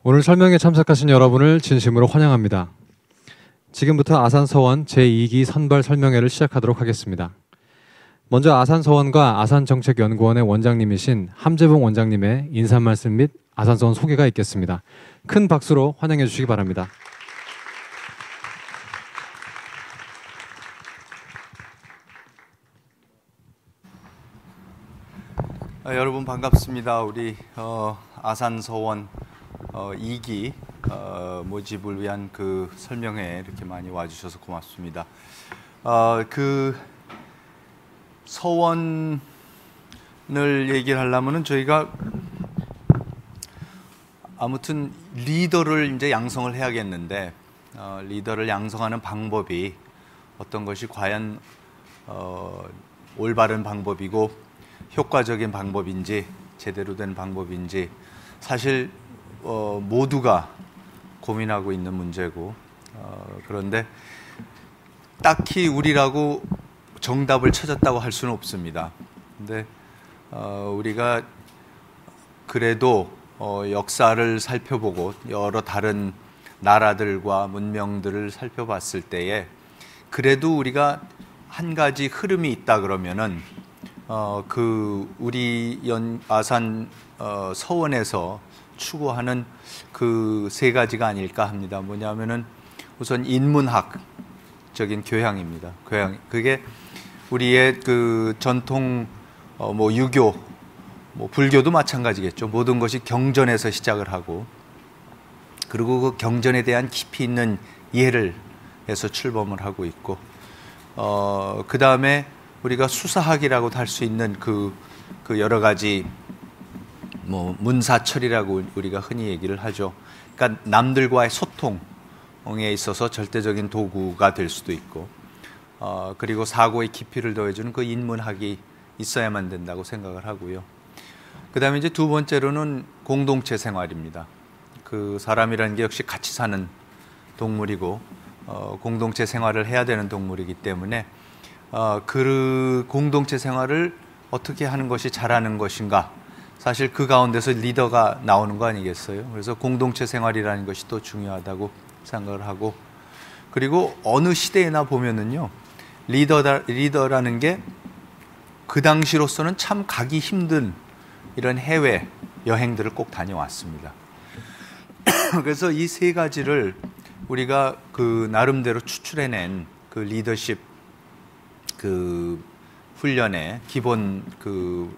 오늘 설명에 참석하신 여러분을 진심으로 환영합니다. 지금부터 아산서원 제2기 선발 설명회를 시작하도록 하겠습니다. 먼저 아산서원과 아산정책연구원의 원장님이신 함재봉 원장님의 인사 말씀 및 아산서원 소개가 있겠습니다. 큰 박수로 환영해 주시기 바랍니다. 여러분 반갑습니다. 우리 아산서원 2기 모집을 위한 그 설명회에 이렇게 많이 와주셔서 고맙습니다. 그 서원을 얘기를 하려면은 저희가 아무튼 리더를 이제 양성을 해야겠는데 리더를 양성하는 방법이 어떤 것이 과연 올바른 방법이고 효과적인 방법인지 제대로 된 방법인지 사실 모두가 고민하고 있는 문제고 그런데 딱히 우리라고 정답을 찾았다고 할 수는 없습니다. 근데 우리가 그래도 역사를 살펴보고 여러 다른 나라들과 문명들을 살펴봤을 때에 그래도 우리가 한 가지 흐름이 있다 그러면은 그 우리 아산 서원에서 추구하는 그 세 가지가 아닐까 합니다. 뭐냐면은 우선 인문학적인 교양입니다. 교양. 그게 우리의 그 전통 뭐 유교, 뭐 불교도 마찬가지겠죠. 모든 것이 경전에서 시작을 하고 그리고 그 경전에 대한 깊이 있는 이해를 해서 출범을 하고 있고 그 다음에 우리가 수사학이라고도 할 수 있는 그 여러 가지 뭐 문사철이라고 우리가 흔히 얘기를 하죠. 그러니까 남들과의 소통에 있어서 절대적인 도구가 될 수도 있고 그리고 사고의 깊이를 더해주는 그 인문학이 있어야만 된다고 생각을 하고요. 그 다음에 이제 두 번째로는 공동체 생활입니다. 그 사람이라는 게 역시 같이 사는 동물이고 공동체 생활을 해야 되는 동물이기 때문에 그 공동체 생활을 어떻게 하는 것이 잘하는 것인가 사실 그 가운데서 리더가 나오는 거 아니겠어요? 그래서 공동체 생활이라는 것이 또 중요하다고 생각을 하고 그리고 어느 시대에나 보면은요 리더라는 게 그 당시로서는 참 가기 힘든 이런 해외 여행들을 꼭 다녀왔습니다. 그래서 이 세 가지를 우리가 그 나름대로 추출해낸 그 리더십 그 훈련의 기본 그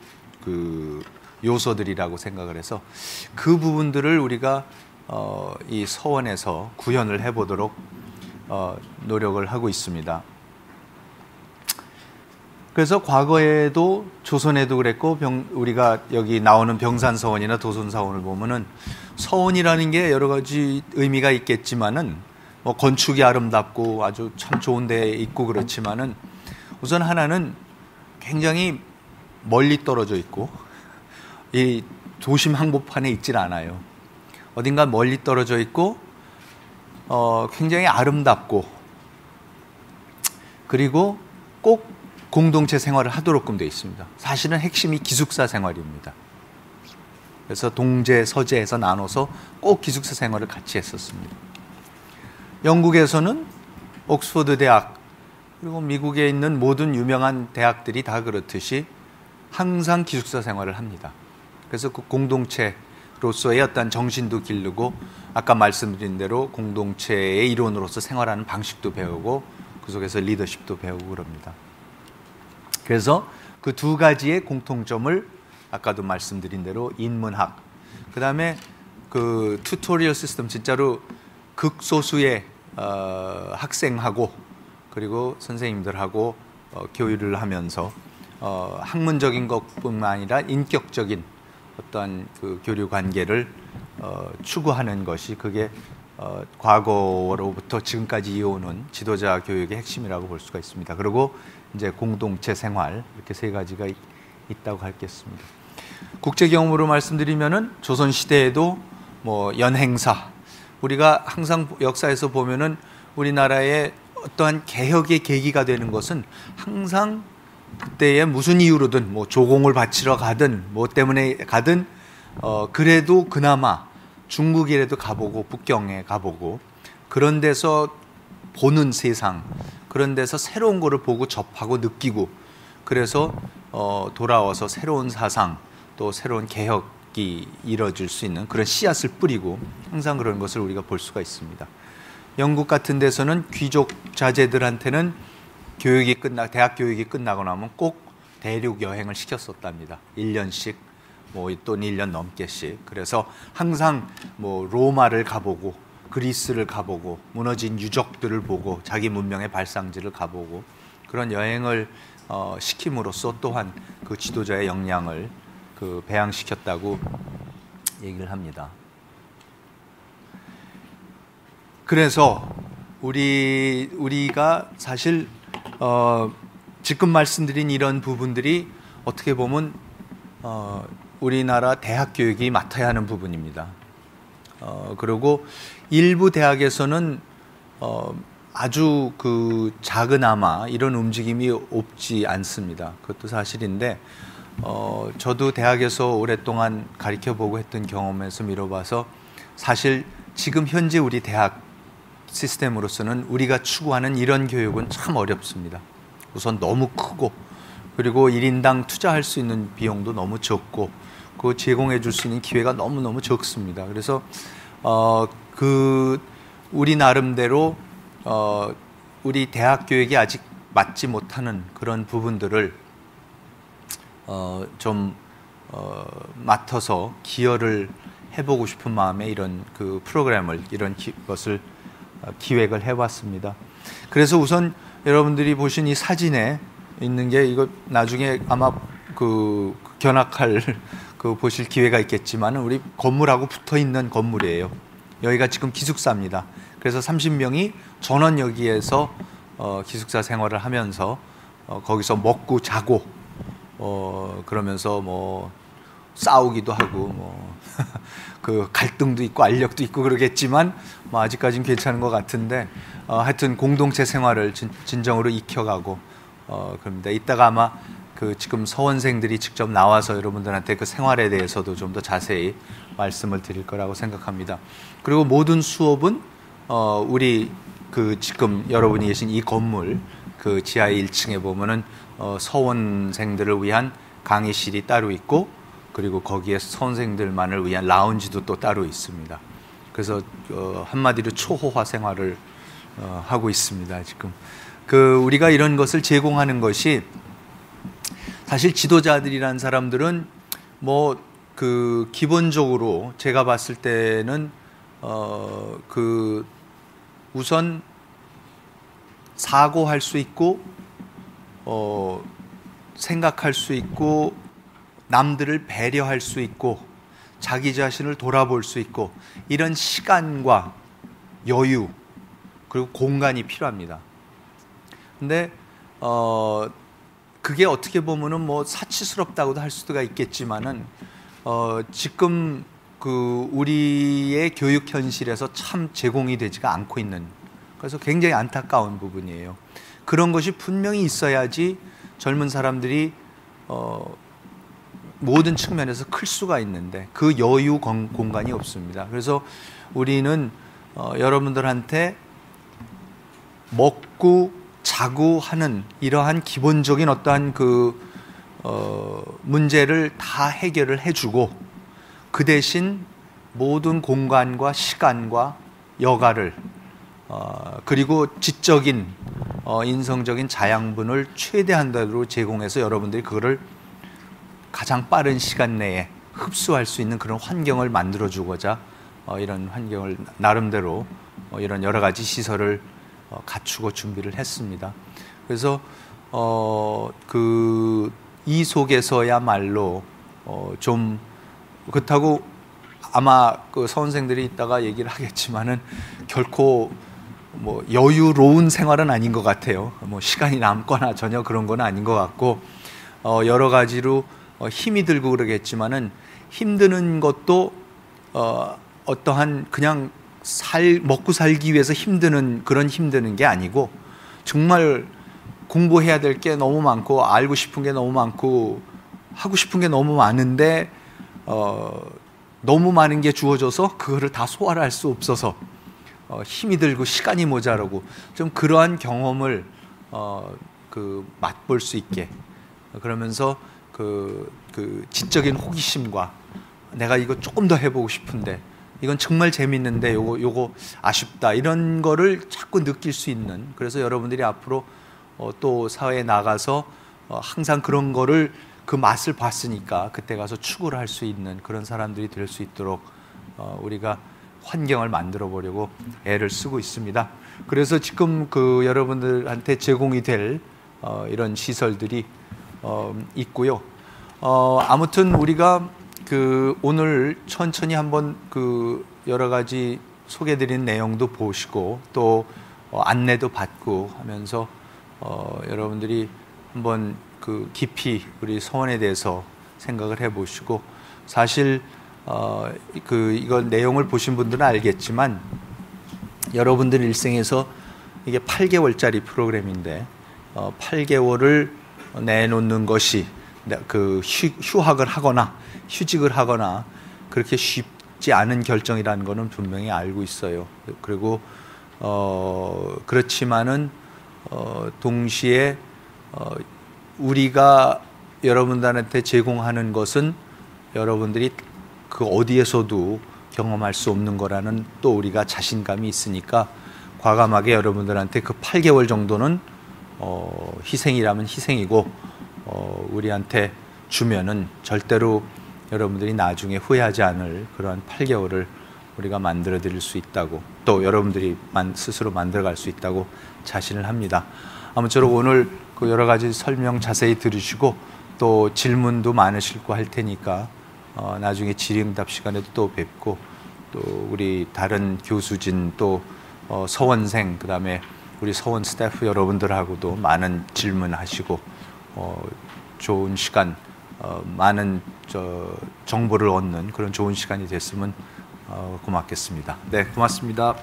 요소들이라고 생각을 해서 그 부분들을 우리가 이 서원에서 구현을 해보도록 노력을 하고 있습니다. 그래서 과거에도 조선에도 그랬고 우리가 여기 나오는 병산서원이나 도선서원을 보면은 서원이라는 게 여러 가지 의미가 있겠지만은 뭐 건축이 아름답고 아주 참 좋은 데 있고 그렇지만은 우선 하나는 굉장히 멀리 떨어져 있고 이 도심 한복판에 있질 않아요. 어딘가 멀리 떨어져 있고 굉장히 아름답고 그리고 꼭 공동체 생활을 하도록끔 되어 있습니다. 사실은 핵심이 기숙사 생활입니다. 그래서 동제, 서제에서 나눠서 꼭 기숙사 생활을 같이 했었습니다. 영국에서는 옥스퍼드 대학 그리고 미국에 있는 모든 유명한 대학들이 다 그렇듯이 항상 기숙사 생활을 합니다. 그래서 그 공동체로서의 어떤 정신도 기르고 아까 말씀드린 대로 공동체의 일원으로서 생활하는 방식도 배우고 그 속에서 리더십도 배우고 그럽니다. 그래서 그 두 가지의 공통점을 아까도 말씀드린 대로 인문학 그 다음에 그 튜토리얼 시스템 진짜로 극소수의 학생하고 그리고 선생님들하고 교류를 하면서 학문적인 것뿐만 아니라 인격적인 어떠한 그 교류 관계를 추구하는 것이 그게 과거로부터 지금까지 이어오는 지도자 교육의 핵심이라고 볼 수가 있습니다. 그리고 이제 공동체 생활 이렇게 세 가지가 있다고 하겠습니다. 국제 경험으로 말씀드리면은 조선 시대에도 뭐 연행사 우리가 항상 역사에서 보면은 우리나라의 어떠한 개혁의 계기가 되는 것은 항상 그때에 무슨 이유로든 뭐 조공을 바치러 가든 뭐 때문에 가든 그래도 그나마 중국이라도 가보고 북경에 가보고 그런 데서 보는 세상, 그런 데서 새로운 거를 보고 접하고 느끼고 그래서 돌아와서 새로운 사상 또 새로운 개혁이 이뤄질 수 있는 그런 씨앗을 뿌리고 항상 그런 것을 우리가 볼 수가 있습니다. 영국 같은 데서는 귀족 자제들한테는 대학 교육이 끝나고 나면 꼭 대륙 여행을 시켰었답니다. 1년씩 또 1년 넘게씩. 그래서 항상 로마를 가보고 그리스를 가보고 무너진 유적들을 보고 자기 문명의 발상지를 가보고 그런 여행을 시킴으로써 또한 그 지도자의 역량을 배양시켰다고 얘기를 합니다. 그래서 우리가 사실 지금 말씀드린 이런 부분들이 어떻게 보면 우리나라 대학 교육이 맡아야 하는 부분입니다. 그리고 일부 대학에서는 아주 작은아마 이런 움직임이 없지 않습니다. 그것도 사실인데 저도 대학에서 오랫동안 가르쳐보고 했던 경험에서 미뤄봐서 사실 지금 현재 우리 대학 시스템으로서는 우리가 추구하는 이런 교육은 참 어렵습니다. 우선 너무 크고 그리고 1인당 투자할 수 있는 비용도 너무 적고 그 제공해 줄 수 있는 기회가 너무너무 적습니다. 그래서 우리 나름대로 우리 대학 교육이 아직 맞지 못하는 그런 부분들을 좀 맡아서 기여를 해보고 싶은 마음에 이런 프로그램을 이런 것을 기획을 해봤습니다. 그래서 우선 여러분들이 보신 이 사진에 있는 게 이거 나중에 아마 견학할 보실 기회가 있겠지만 우리 건물하고 붙어 있는 건물이에요. 여기가 지금 기숙사입니다. 그래서 30명이 전원 여기에서 기숙사 생활을 하면서 거기서 먹고 자고 그러면서 싸우기도 하고 갈등도 있고 알력도 있고 그러겠지만 아직까지는 괜찮은 것 같은데 하여튼 공동체 생활을 진정으로 익혀가고 그럽니다. 이따가 아마 지금 서원생들이 직접 나와서 여러분들한테 그 생활에 대해서도 좀 더 자세히 말씀을 드릴 거라고 생각합니다. 그리고 모든 수업은 우리 지금 여러분이 계신 이 건물 지하 1층에 보면은 서원생들을 위한 강의실이 따로 있고 그리고 거기에 서원생들만을 위한 라운지도 또 따로 있습니다. 그래서 한마디로 초호화 생활을 하고 있습니다. 지금 우리가 이런 것을 제공하는 것이 사실 지도자들이란 사람들은 기본적으로 제가 봤을 때는 우선 사고할 수 있고 생각할 수 있고 남들을 배려할 수 있고 자기 자신을 돌아볼 수 있고 이런 시간과 여유 그리고 공간이 필요합니다. 근데 그게 어떻게 보면은 사치스럽다고도 할 수가 있겠지만은 지금 우리의 교육 현실에서 참 제공이 되지가 않고 있는 그래서 굉장히 안타까운 부분이에요. 그런 것이 분명히 있어야지 젊은 사람들이 모든 측면에서 클 수가 있는데 그 여유 공간이 없습니다. 그래서 우리는 여러분들한테 먹고 자고 하는 이러한 기본적인 어떠한 문제를 다 해결을 해주고 그 대신 모든 공간과 시간과 여가를 그리고 지적인 인성적인 자양분을 최대한대로 제공해서 여러분들이 그거를 가장 빠른 시간 내에 흡수할 수 있는 그런 환경을 만들어주고자 이런 환경을 나름대로 이런 여러 가지 시설을 갖추고 준비를 했습니다. 그래서 이 속에서야말로 좀 그렇다고 아마 선생들이 이따가 얘기를 하겠지만은 결코 여유로운 생활은 아닌 것 같아요. 시간이 남거나 전혀 그런 건 아닌 것 같고 여러 가지로 힘이 들고 그러겠지만은 힘드는 것도 어떠한 그냥 먹고 살기 위해서 힘드는 그런 힘드는 게 아니고 정말 공부해야 될 게 너무 많고 알고 싶은 게 너무 많고 하고 싶은 게 너무 많은데 너무 많은 게 주어져서 그거를 다 소화를 할 수 없어서 힘이 들고 시간이 모자라고 좀 그러한 경험을 맛볼 수 있게 그러면서 그 지적인 호기심과 내가 이거 조금 더 해보고 싶은데 이건 정말 재밌는데 요거 아쉽다 이런 거를 자꾸 느낄 수 있는 그래서 여러분들이 앞으로 또 사회에 나가서 항상 그런 거를 그 맛을 봤으니까 그때 가서 추구를 할 수 있는 그런 사람들이 될 수 있도록 우리가 환경을 만들어 보려고 애를 쓰고 있습니다. 그래서 지금 그 여러분들한테 제공이 될 이런 시설들이 있고요. 아무튼 우리가 오늘 천천히 한번 여러 가지 소개드린 내용도 보시고 또 안내도 받고 하면서 여러분들이 한번 깊이 우리 서원에 대해서 생각을 해보시고 사실 이걸 내용을 보신 분들은 알겠지만 여러분들 일생에서 이게 8개월짜리 프로그램인데 8개월을 내놓는 것이 휴학을 하거나 휴직을 하거나 그렇게 쉽지 않은 결정이라는 것은 분명히 알고 있어요. 그리고 그렇지만은 동시에 우리가 여러분들한테 제공하는 것은 여러분들이 그 어디에서도 경험할 수 없는 거라는 또 우리가 자신감이 있으니까 과감하게 여러분들한테 그 8개월 정도는 희생이라면 희생이고 우리한테 주면은 절대로 여러분들이 나중에 후회하지 않을 그러한 8개월을 우리가 만들어 드릴 수 있다고 또 여러분들이 스스로 만들어 갈 수 있다고 자신을 합니다. 아무쪼록 오늘 그 여러 가지 설명 자세히 들으시고 또 질문도 많으실 거 할 테니까 나중에 질의응답 시간에도 또 뵙고 또 우리 다른 교수진 또 서원생 그다음에 우리 서원 스태프 여러분들하고도 많은 질문하시고 좋은 시간 많은 정보를 얻는 그런 좋은 시간이 됐으면 고맙겠습니다. 네, 고맙습니다.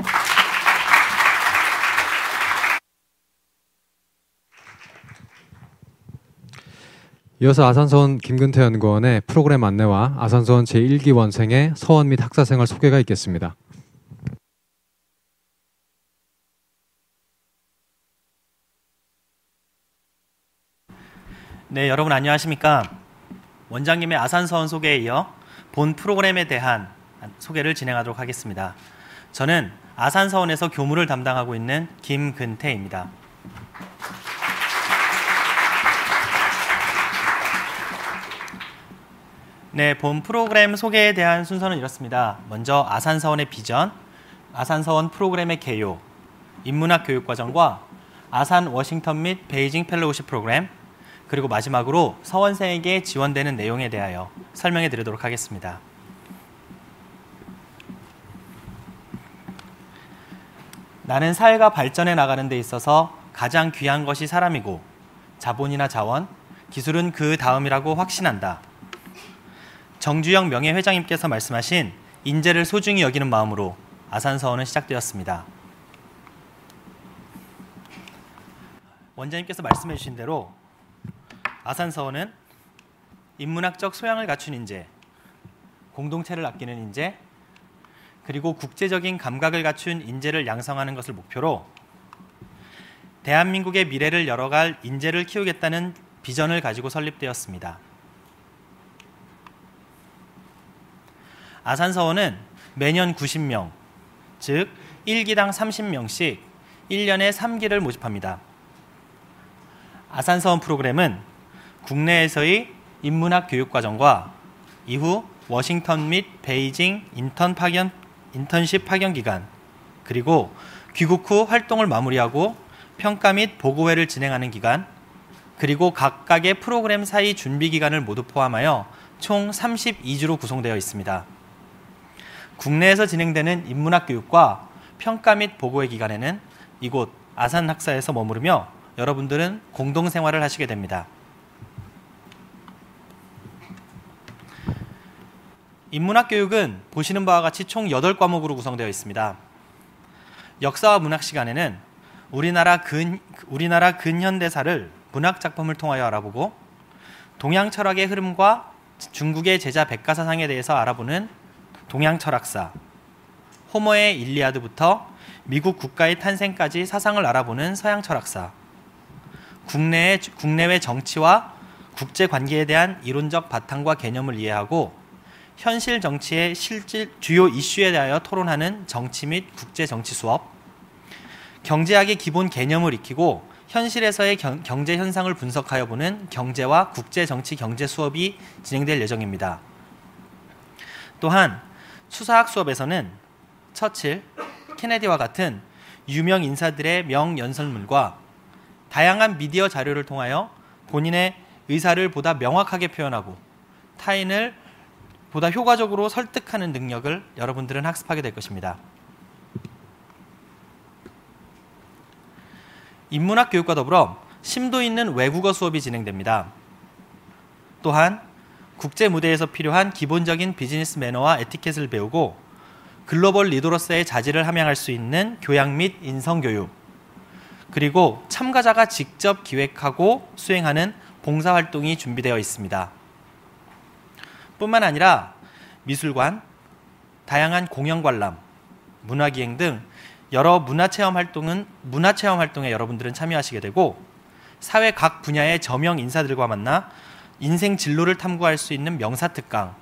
이어서 아산서원 김근태 연구원의 프로그램 안내와 아산서원 제1기 원생의 서원 및 학사생활 소개가 있겠습니다. 네, 여러분 안녕하십니까? 원장님의 아산서원 소개에 이어 본 프로그램에 대한 소개를 진행하도록 하겠습니다. 저는 아산서원에서 교무를 담당하고 있는 김근태입니다. 네, 본 프로그램 소개에 대한 순서는 이렇습니다. 먼저 아산서원의 비전, 아산서원 프로그램의 개요, 인문학 교육과정과 아산 워싱턴 및 베이징 펠로우십 프로그램, 그리고 마지막으로 서원생에게 지원되는 내용에 대하여 설명해 드리도록 하겠습니다. 나는 사회가 발전해 나가는 데 있어서 가장 귀한 것이 사람이고 자본이나 자원, 기술은 그 다음이라고 확신한다. 정주영 명예회장님께서 말씀하신 인재를 소중히 여기는 마음으로 아산서원은 시작되었습니다. 원장님께서 말씀해 주신 대로 아산서원은 인문학적 소양을 갖춘 인재, 공동체를 아끼는 인재, 그리고 국제적인 감각을 갖춘 인재를 양성하는 것을 목표로 대한민국의 미래를 열어갈 인재를 키우겠다는 비전을 가지고 설립되었습니다. 아산서원은 매년 90명, 즉 1기당 30명씩 1년에 3기를 모집합니다. 아산서원 프로그램은 국내에서의 인문학 교육과정과 이후 워싱턴 및 베이징 인턴십 파견 기간, 그리고 귀국 후 활동을 마무리하고 평가 및 보고회를 진행하는 기간, 그리고 각각의 프로그램 사이 준비 기간을 모두 포함하여 총 32주로 구성되어 있습니다. 국내에서 진행되는 인문학 교육과 평가 및 보고회 기간에는 이곳 아산학사에서 머무르며 여러분들은 공동생활을 하시게 됩니다. 인문학 교육은 보시는 바와 같이 총 8과목으로 구성되어 있습니다. 역사와 문학 시간에는 우리나라 근현대사를 문학 작품을 통하여 알아보고 동양 철학의 흐름과 중국의 제자 백가사상에 대해서 알아보는 동양 철학사, 호머의 일리아드부터 미국 국가의 탄생까지 사상을 알아보는 서양 철학사, 국내외 정치와 국제 관계에 대한 이론적 바탕과 개념을 이해하고 현실 정치의 주요 이슈에 대하여 토론하는 정치 및 국제 정치 수업, 경제학의 기본 개념을 익히고 현실에서의 경제 현상을 분석하여 보는 경제와 국제 정치 경제 수업이 진행될 예정입니다. 또한 수사학 수업에서는 처칠, 케네디와 같은 유명 인사들의 명연설문과 다양한 미디어 자료를 통하여 본인의 의사를 보다 명확하게 표현하고 타인을 보다 효과적으로 설득하는 능력을 여러분들은 학습하게 될 것입니다. 인문학 교육과 더불어 심도 있는 외국어 수업이 진행됩니다. 또한 국제 무대에서 필요한 기본적인 비즈니스 매너와 에티켓을 배우고 글로벌 리더로서의 자질을 함양할 수 있는 교양 및 인성교육, 그리고 참가자가 직접 기획하고 수행하는 봉사활동이 준비되어 있습니다. 뿐만 아니라 미술관, 다양한 공연 관람, 문화기행 등 여러 문화체험 활동에 여러분들은 참여하시게 되고 사회 각 분야의 저명 인사들과 만나 인생 진로를 탐구할 수 있는 명사특강,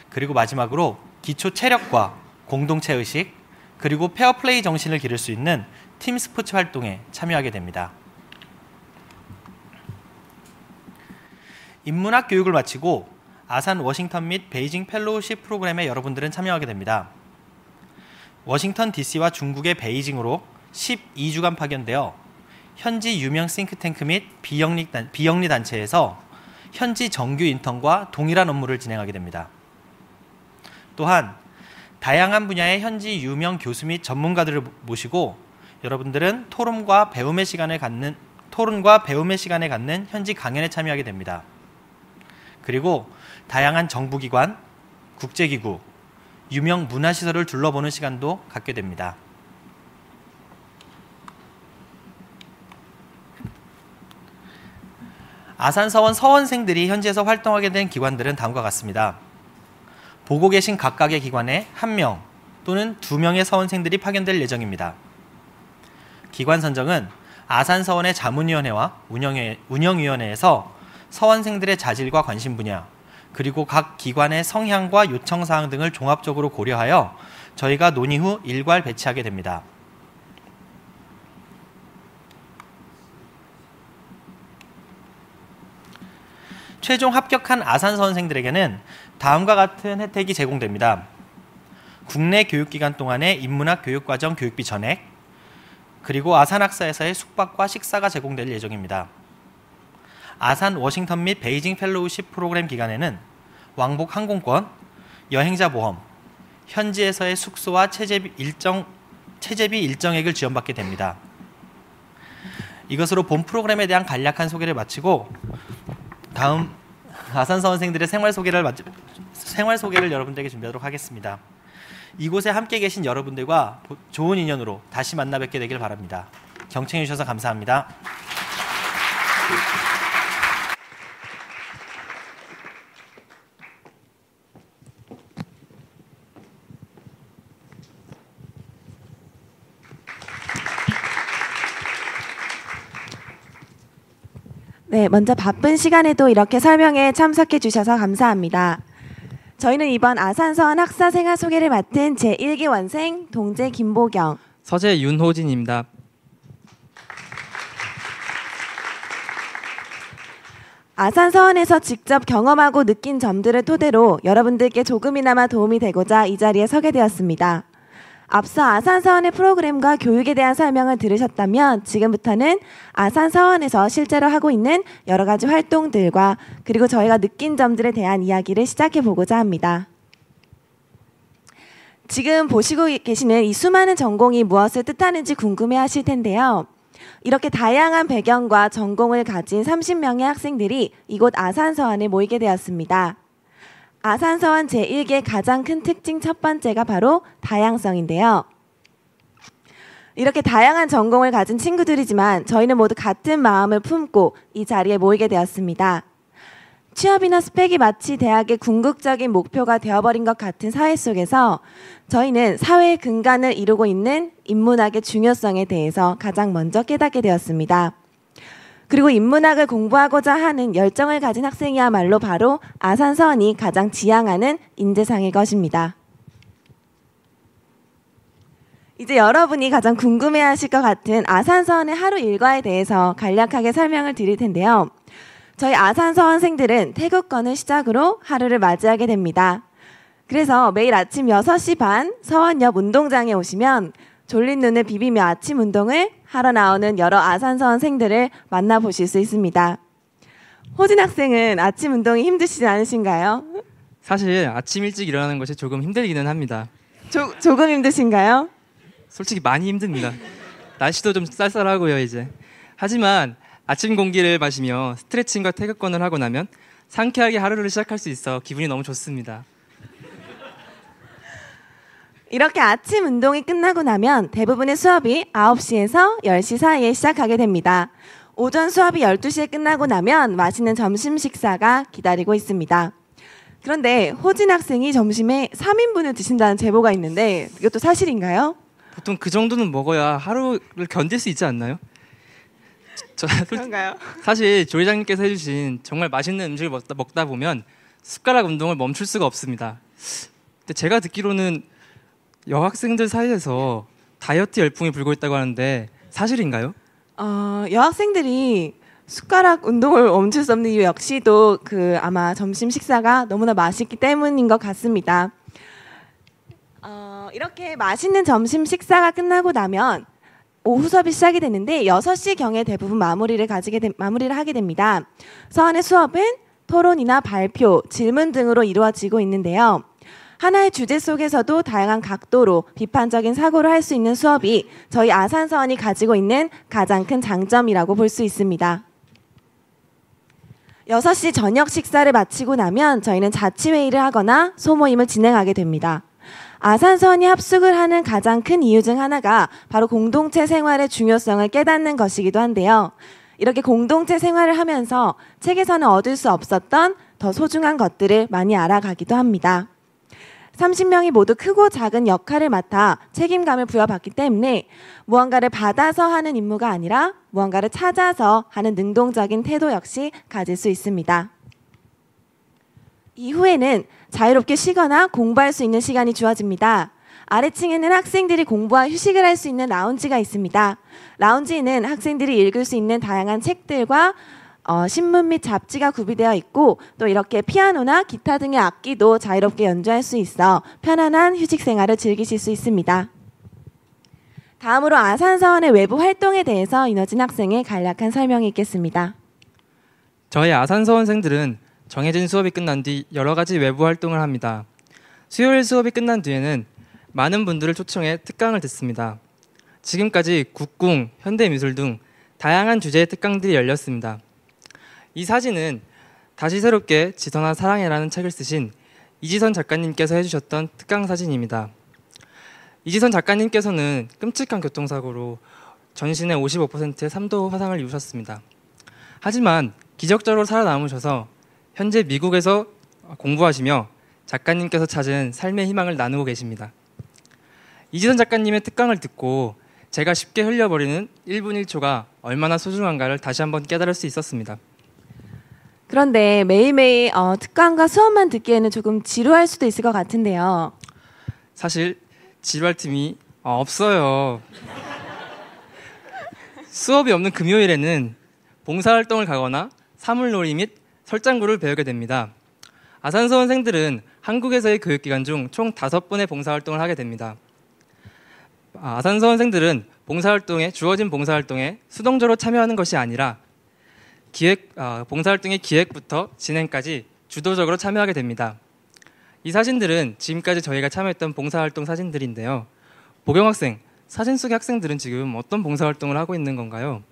그리고 마지막으로 기초 체력과 공동체 의식, 그리고 페어플레이 정신을 기를 수 있는 팀 스포츠 활동에 참여하게 됩니다. 인문학 교육을 마치고 아산 워싱턴 및 베이징 펠로우십 프로그램에 여러분들은 참여하게 됩니다. 워싱턴 DC와 중국의 베이징으로 12주간 파견되어 현지 유명 싱크탱크 및 비영리 단체에서 현지 정규 인턴과 동일한 업무를 진행하게 됩니다. 또한 다양한 분야의 현지 유명 교수 및 전문가들을 모시고 여러분들은 토론과 배움의 시간을 갖는 현지 강연에 참여하게 됩니다. 그리고 다양한 정부기관, 국제기구, 유명 문화시설을 둘러보는 시간도 갖게 됩니다. 아산서원 서원생들이 현지에서 활동하게 된 기관들은 다음과 같습니다. 보고 계신 각각의 기관에 1명 또는 2명의 서원생들이 파견될 예정입니다. 기관 선정은 아산서원의 자문위원회와 운영위원회에서 서원생들의 자질과 관심 분야, 그리고 각 기관의 성향과 요청사항 등을 종합적으로 고려하여 저희가 논의 후 일괄 배치하게 됩니다. 최종 합격한 아산 서원생들에게는 다음과 같은 혜택이 제공됩니다. 국내 교육기간 동안의 인문학 교육과정 교육비 전액, 그리고 아산학사에서의 숙박과 식사가 제공될 예정입니다. 아산 워싱턴 및 베이징 펠로우십 프로그램 기간에는 왕복 항공권, 여행자 보험, 현지에서의 숙소와 체재비 일정액을 지원받게 됩니다. 이것으로 본 프로그램에 대한 간략한 소개를 마치고 다음 아산 서원생들의 생활 소개를 여러분들에게 준비하도록 하겠습니다. 이곳에 함께 계신 여러분들과 좋은 인연으로 다시 만나 뵙게 되길 바랍니다. 경청해 주셔서 감사합니다. 네, 먼저 바쁜 시간에도 이렇게 설명에 참석해 주셔서 감사합니다. 저희는 이번 아산서원 학사 생활 소개를 맡은 제1기 원생 동재 김보경, 서재 윤호진입니다. 아산서원에서 직접 경험하고 느낀 점들을 토대로 여러분들께 조금이나마 도움이 되고자 이 자리에 서게 되었습니다. 앞서 아산서원의 프로그램과 교육에 대한 설명을 들으셨다면 지금부터는 아산서원에서 실제로 하고 있는 여러 가지 활동들과 그리고 저희가 느낀 점들에 대한 이야기를 시작해 보고자 합니다. 지금 보시고 계시는 이 수많은 전공이 무엇을 뜻하는지 궁금해 하실 텐데요. 이렇게 다양한 배경과 전공을 가진 30명의 학생들이 이곳 아산서원에 모이게 되었습니다. 아산서원 제1기의 가장 큰 특징 첫 번째가 바로 다양성인데요. 이렇게 다양한 전공을 가진 친구들이지만 저희는 모두 같은 마음을 품고 이 자리에 모이게 되었습니다. 취업이나 스펙이 마치 대학의 궁극적인 목표가 되어버린 것 같은 사회 속에서 저희는 사회의 근간을 이루고 있는 인문학의 중요성에 대해서 가장 먼저 깨닫게 되었습니다. 그리고 인문학을 공부하고자 하는 열정을 가진 학생이야말로 바로 아산서원이 가장 지향하는 인재상일 것입니다. 이제 여러분이 가장 궁금해하실 것 같은 아산서원의 하루 일과에 대해서 간략하게 설명을 드릴 텐데요. 저희 아산서원생들은 태극권을 시작으로 하루를 맞이하게 됩니다. 그래서 매일 아침 6시 반 서원역 운동장에 오시면 졸린 눈을 비비며 아침 운동을 하러 나오는 여러 아산서원생들을 만나보실 수 있습니다. 호진 학생은 아침 운동이 힘드시지 않으신가요? 사실 아침 일찍 일어나는 것이 조금 힘들기는 합니다. 조금 힘드신가요? 솔직히 많이 힘듭니다. 날씨도 좀 쌀쌀하고요 이제. 하지만 아침 공기를 마시며 스트레칭과 태극권을 하고 나면 상쾌하게 하루를 시작할 수 있어 기분이 너무 좋습니다. 이렇게 아침 운동이 끝나고 나면 대부분의 수업이 9시에서 10시 사이에 시작하게 됩니다. 오전 수업이 12시에 끝나고 나면 맛있는 점심 식사가 기다리고 있습니다. 그런데 호진 학생이 점심에 3인분을 드신다는 제보가 있는데 이것도 사실인가요? 보통 그 정도는 먹어야 하루를 견딜 수 있지 않나요? 그런가요? 사실 조리장님께서 해주신 정말 맛있는 음식을 먹다 보면 숟가락 운동을 멈출 수가 없습니다. 근데 제가 듣기로는 여학생들 사이에서 다이어트 열풍이 불고 있다고 하는데 사실인가요? 여학생들이 숟가락 운동을 멈출 수 없는 이유 역시도 아마 점심 식사가 너무나 맛있기 때문인 것 같습니다. 이렇게 맛있는 점심 식사가 끝나고 나면 오후 수업이 시작이 되는데 6시경에 대부분 마무리를 하게 됩니다. 서원의 수업은 토론이나 발표, 질문 등으로 이루어지고 있는데요. 하나의 주제 속에서도 다양한 각도로 비판적인 사고를 할 수 있는 수업이 저희 아산서원이 가지고 있는 가장 큰 장점이라고 볼 수 있습니다. 6시 저녁 식사를 마치고 나면 저희는 자치회의를 하거나 소모임을 진행하게 됩니다. 아산서원이 합숙을 하는 가장 큰 이유 중 하나가 바로 공동체 생활의 중요성을 깨닫는 것이기도 한데요. 이렇게 공동체 생활을 하면서 책에서는 얻을 수 없었던 더 소중한 것들을 많이 알아가기도 합니다. 30명이 모두 크고 작은 역할을 맡아 책임감을 부여받기 때문에 무언가를 받아서 하는 임무가 아니라 무언가를 찾아서 하는 능동적인 태도 역시 가질 수 있습니다. 이후에는 자유롭게 쉬거나 공부할 수 있는 시간이 주어집니다. 아래층에는 학생들이 공부와 휴식을 할 수 있는 라운지가 있습니다. 라운지에는 학생들이 읽을 수 있는 다양한 책들과 신문 및 잡지가 구비되어 있고 또 이렇게 피아노나 기타 등의 악기도 자유롭게 연주할 수 있어 편안한 휴식 생활을 즐기실 수 있습니다. 다음으로 아산서원의 외부 활동에 대해서 이너진 학생의 간략한 설명이 있겠습니다. 저희 아산서원생들은 정해진 수업이 끝난 뒤 여러 가지 외부 활동을 합니다. 수요일 수업이 끝난 뒤에는 많은 분들을 초청해 특강을 듣습니다. 지금까지 국궁, 현대미술 등 다양한 주제의 특강들이 열렸습니다. 이 사진은 다시 새롭게 지선아 사랑해라는 책을 쓰신 이지선 작가님께서 해주셨던 특강 사진입니다. 이지선 작가님께서는 끔찍한 교통사고로 전신의 55%의 3도 화상을 입으셨습니다. 하지만 기적적으로 살아남으셔서 현재 미국에서 공부하시며 작가님께서 찾은 삶의 희망을 나누고 계십니다. 이지선 작가님의 특강을 듣고 제가 쉽게 흘려버리는 1분 1초가 얼마나 소중한가를 다시 한번 깨달을 수 있었습니다. 그런데 매일매일 특강과 수업만 듣기에는 조금 지루할 수도 있을 것 같은데요. 사실 지루할 틈이 없어요. 수업이 없는 금요일에는 봉사활동을 가거나 사물놀이 및 설장구를 배우게 됩니다. 아산서원생들은 한국에서의 교육기간 중 총 5번의 봉사활동을 하게 됩니다. 아산서원생들은 주어진 봉사활동에 수동적으로 참여하는 것이 아니라 봉사활동의 기획부터 진행까지 주도적으로 참여하게 됩니다. 이 사진들은 지금까지 저희가 참여했던 봉사활동 사진들인데요. 보경학생, 사진 속의 학생들은 지금 어떤 봉사활동을 하고 있는 건가요?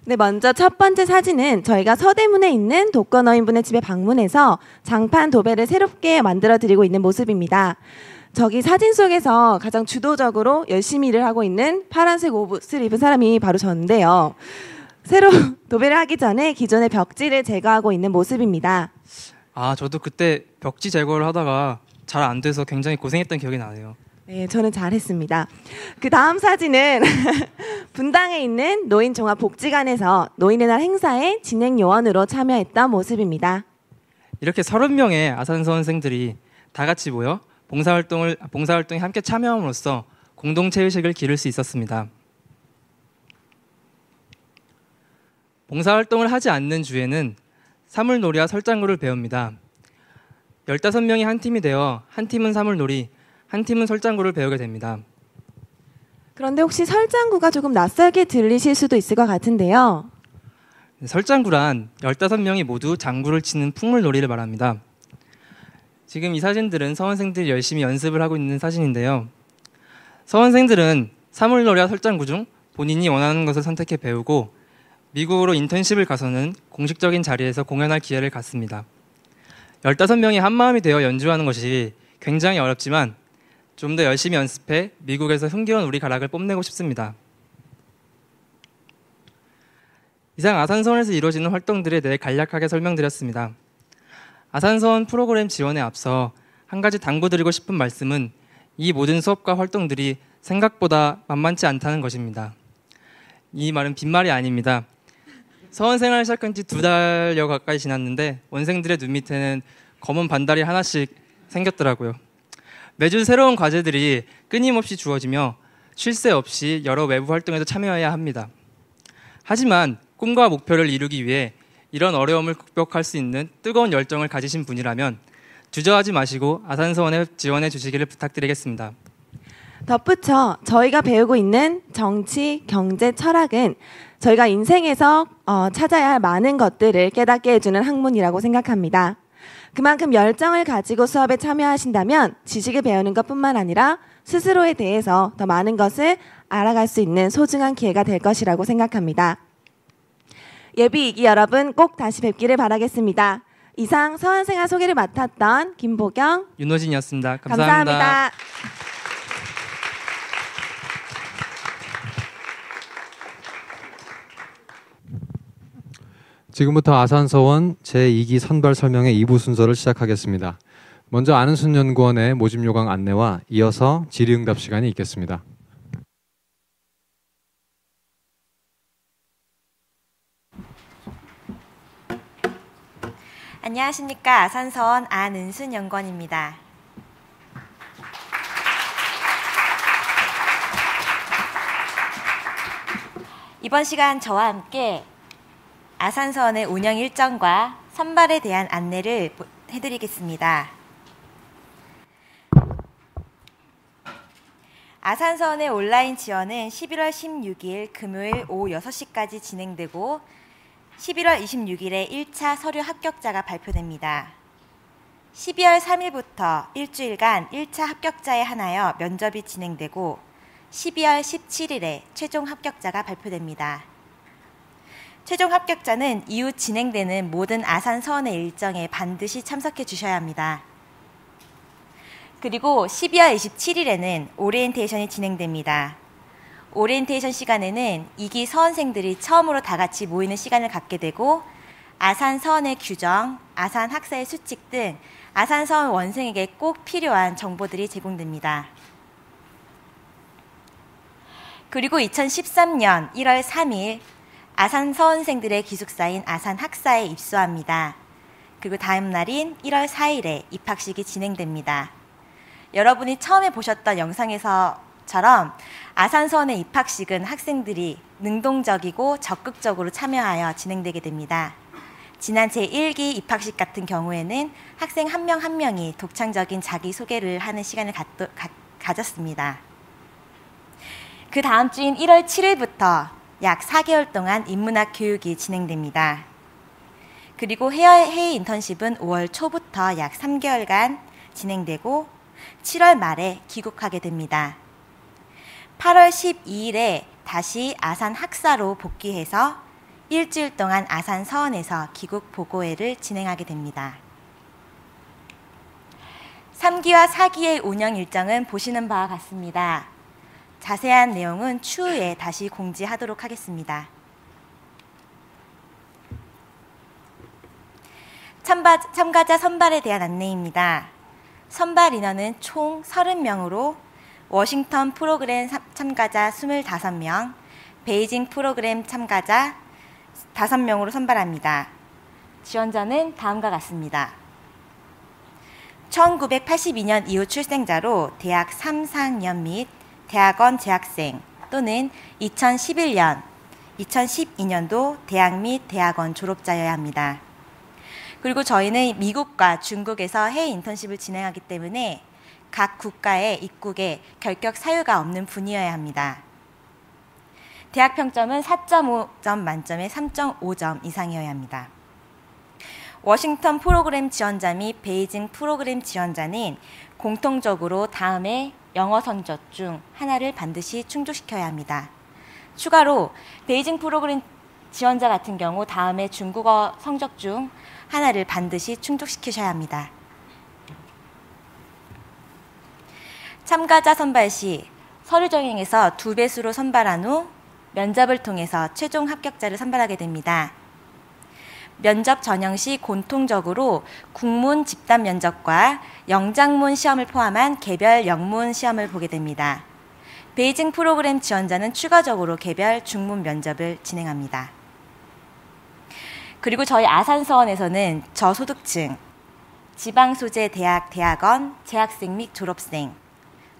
네, 먼저 첫 번째 사진은 저희가 서대문에 있는 독거노인분의 집에 방문해서 장판 도배를 새롭게 만들어드리고 있는 모습입니다. 저기 사진 속에서 가장 주도적으로 열심히 일을 하고 있는 파란색 옷을 입은 사람이 바로 저인데요. 새로 도배를 하기 전에 기존의 벽지를 제거하고 있는 모습입니다. 저도 그때 벽지 제거를 하다가 잘 안 돼서 굉장히 고생했던 기억이 나네요. 네, 저는 잘했습니다. 그 다음 사진은 분당에 있는 노인종합복지관에서 노인의 날 행사에 진행 요원으로 참여했던 모습입니다. 이렇게 30명의 아산서원생들이 다 같이 모여 봉사활동에 함께 참여함으로써 공동체 의식을 기를 수 있었습니다. 봉사활동을 하지 않는 주에는 사물놀이와 설장구를 배웁니다. 15명이 한 팀이 되어 한 팀은 사물놀이, 한 팀은 설장구를 배우게 됩니다. 그런데 혹시 설장구가 조금 낯설게 들리실 수도 있을 것 같은데요. 설장구란 15명이 모두 장구를 치는 풍물놀이를 말합니다. 지금 이 사진들은 서원생들이 열심히 연습을 하고 있는 사진인데요. 서원생들은 사물놀이와 설장구 중 본인이 원하는 것을 선택해 배우고 미국으로 인턴십을 가서는 공식적인 자리에서 공연할 기회를 갖습니다. 15명이 한마음이 되어 연주하는 것이 굉장히 어렵지만 좀 더 열심히 연습해 미국에서 흥겨운 우리 가락을 뽐내고 싶습니다. 이상 아산서원에서 이루어지는 활동들에 대해 간략하게 설명드렸습니다. 아산서원 프로그램 지원에 앞서 한 가지 당부드리고 싶은 말씀은 이 모든 수업과 활동들이 생각보다 만만치 않다는 것입니다. 이 말은 빈말이 아닙니다. 서원 생활을 시작한 지 2달여 가까이 지났는데 원생들의 눈 밑에는 검은 반달이 하나씩 생겼더라고요. 매주 새로운 과제들이 끊임없이 주어지며 쉴 새 없이 여러 외부 활동에도 참여해야 합니다. 하지만 꿈과 목표를 이루기 위해 이런 어려움을 극복할 수 있는 뜨거운 열정을 가지신 분이라면 주저하지 마시고 아산서원에 지원해 주시기를 부탁드리겠습니다. 덧붙여 저희가 배우고 있는 정치, 경제, 철학은 저희가 인생에서 찾아야 할 많은 것들을 깨닫게 해주는 학문이라고 생각합니다. 그만큼 열정을 가지고 수업에 참여하신다면 지식을 배우는 것뿐만 아니라 스스로에 대해서 더 많은 것을 알아갈 수 있는 소중한 기회가 될 것이라고 생각합니다. 예비 2기 여러분 꼭 다시 뵙기를 바라겠습니다. 이상 서원생활 소개를 맡았던 김보경, 윤호진이었습니다. 감사합니다. 감사합니다. 지금부터 아산서원 제2기 선발 설명의 2부 순서를 시작하겠습니다. 먼저 안은순 연구원의 모집 요강 안내와 이어서 질의응답 시간이 있겠습니다. 안녕하십니까. 아산서원 안은순 연구원입니다. 이번 시간 저와 함께 아산서원의 운영 일정과 선발에 대한 안내를 해드리겠습니다. 아산서원의 온라인 지원은 11월 16일 금요일 오후 6시까지 진행되고 11월 26일에 1차 서류 합격자가 발표됩니다. 12월 3일부터 일주일간 1차 합격자에 한하여 면접이 진행되고 12월 17일에 최종 합격자가 발표됩니다. 최종 합격자는 이후 진행되는 모든 아산서원의 일정에 반드시 참석해 주셔야 합니다. 그리고 12월 27일에는 오리엔테이션이 진행됩니다. 오리엔테이션 시간에는 2기 서원생들이 처음으로 다 같이 모이는 시간을 갖게 되고 아산서원의 규정, 아산학사의 수칙 등 아산서원 원생에게 꼭 필요한 정보들이 제공됩니다. 그리고 2013년 1월 3일 아산서원생들의 기숙사인 아산학사에 입소합니다. 그리고 다음 날인 1월 4일에 입학식이 진행됩니다. 여러분이 처음에 보셨던 영상에서처럼 아산서원의 입학식은 학생들이 능동적이고 적극적으로 참여하여 진행되게 됩니다. 지난 제1기 입학식 같은 경우에는 학생 한 명 한 명이 독창적인 자기소개를 하는 시간을 가졌습니다. 그 다음 주인 1월 7일부터 약 4개월 동안 인문학 교육이 진행됩니다. 그리고 해외 인턴십은 5월 초부터 약 3개월간 진행되고 7월 말에 귀국하게 됩니다. 8월 12일에 다시 아산 학사로 복귀해서 일주일 동안 아산 서원에서 귀국 보고회를 진행하게 됩니다. 3기와 4기의 운영 일정은 보시는 바와 같습니다. 자세한 내용은 추후에 다시 공지하도록 하겠습니다. 참가자 선발에 대한 안내입니다. 선발 인원은 총 30명으로 워싱턴 프로그램 참가자 25명, 베이징 프로그램 참가자 5명으로 선발합니다. 지원자는 다음과 같습니다. 1982년 이후 출생자로 대학 3, 4학년 및 대학원 재학생 또는 2011년, 2012년도 대학 및 대학원 졸업자여야 합니다. 그리고 저희는 미국과 중국에서 해외 인턴십을 진행하기 때문에 각 국가의 입국에 결격 사유가 없는 분이어야 합니다. 대학 평점은 4.5점 만점에 3.5점 이상이어야 합니다. 워싱턴 프로그램 지원자 및 베이징 프로그램 지원자는 공통적으로 다음의 영어 성적 중 하나를 반드시 충족시켜야 합니다. 추가로 베이징 프로그램 지원자 같은 경우 다음의 중국어 성적 중 하나를 반드시 충족시키셔야 합니다. 참가자 선발 시 서류 정행에서 2배수로 선발한 후 면접을 통해서 최종 합격자를 선발하게 됩니다. 면접 전형 시 공통적으로 국문 집단 면접과 영장문 시험을 포함한 개별 영문 시험을 보게 됩니다. 베이징 프로그램 지원자는 추가적으로 개별 중문 면접을 진행합니다. 그리고 저희 아산서원에서는 저소득층, 지방소재 대학, 대학원, 재학생 및 졸업생,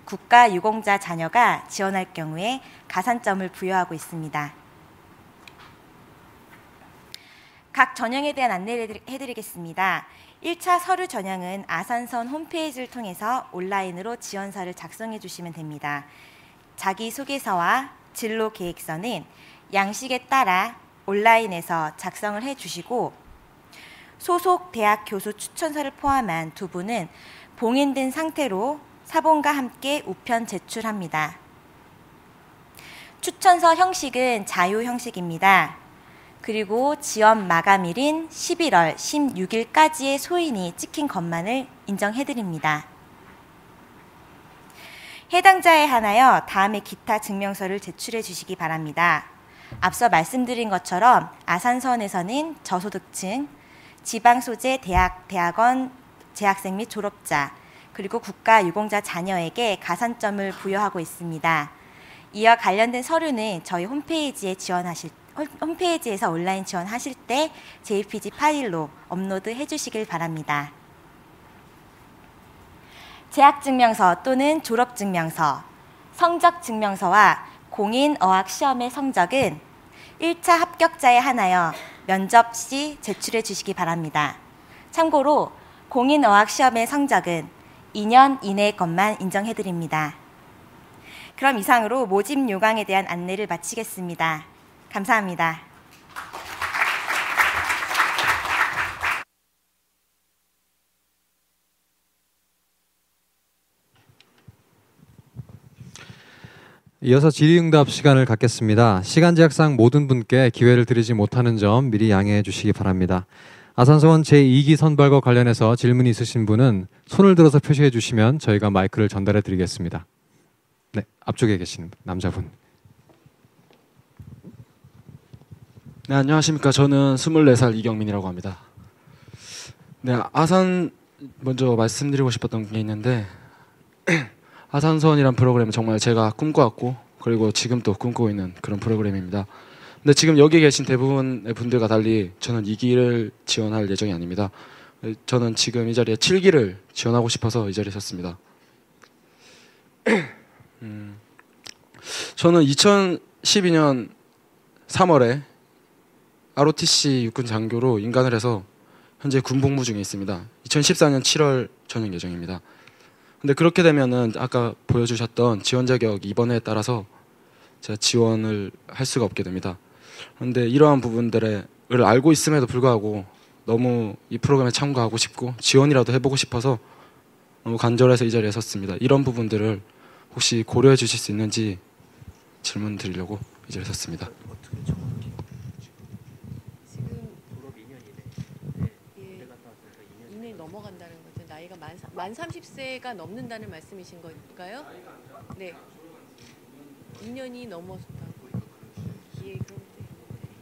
국가유공자 자녀가 지원할 경우에 가산점을 부여하고 있습니다. 각 전형에 대한 안내를 해드리겠습니다. 1차 서류 전형은 아산서원 홈페이지를 통해서 온라인으로 지원서를 작성해 주시면 됩니다. 자기소개서와 진로계획서는 양식에 따라 온라인에서 작성을 해주시고 소속 대학 교수 추천서를 포함한 두 분은 봉인된 상태로 사본과 함께 우편 제출합니다. 추천서 형식은 자유 형식입니다. 그리고 지원 마감일인 11월 16일까지의 소인이 찍힌 것만을 인정해드립니다. 해당자에 한하여 다음의 기타 증명서를 제출해 주시기 바랍니다. 앞서 말씀드린 것처럼 아산서원에서는 저소득층, 지방소재 대학, 대학원 재학생 및 졸업자, 그리고 국가유공자 자녀에게 가산점을 부여하고 있습니다. 이와 관련된 서류는 저희 홈페이지에서 온라인 지원하실 때 JPG 파일로 업로드 해주시길 바랍니다. 재학증명서 또는 졸업증명서, 성적증명서와 공인어학시험의 성적은 1차 합격자에 한하여 면접 시 제출해 주시기 바랍니다. 참고로 공인어학시험의 성적은 2년 이내의 것만 인정해드립니다. 그럼 이상으로 모집 요강에 대한 안내를 마치겠습니다. 감사합니다. 이어서 질의응답 시간을 갖겠습니다. 시간 제약상 모든 분께 기회를 드리지 못하는 점 미리 양해해 주시기 바랍니다. 아산서원 제2기 선발과 관련해서 질문이 있으신 분은 손을 들어서 표시해 주시면 저희가 마이크를 전달해 드리겠습니다. 네, 앞쪽에 계시는 남자분. 네, 안녕하십니까. 저는 24살 이경민이라고 합니다. 네, 아산 먼저 말씀드리고 싶었던 게 있는데 아산서원이란 프로그램은 정말 제가 꿈꿔왔고 그리고 지금 또 꿈꾸고 있는 그런 프로그램입니다. 근데 지금 여기 계신 대부분의 분들과 달리 저는 2기를 지원할 예정이 아닙니다. 저는 지금 이 자리에 7기를 지원하고 싶어서 이 자리에 섰습니다. 저는 2012년 3월에 ROTC 육군 장교로 인간을 해서 현재 군복무 중에 있습니다. 2014년 7월 전역 예정입니다. 근데 그렇게 되면은 아까 보여주셨던 지원 자격 2번에 따라서 제가 지원을 할 수가 없게 됩니다. 그런데 이러한 부분들을 알고 있음에도 불구하고 너무 이 프로그램에 참가하고 싶고 지원이라도 해보고 싶어서 너무 간절해서 이 자리에 섰습니다. 이런 부분들을 혹시 고려해 주실 수 있는지 질문 드리려고 이 자리에 섰습니다. 넘어간다는 거죠. 나이가 만 30세가 넘는다는 말씀이신 걸까요? 네. 2년이 넘었다고. 예, 그런데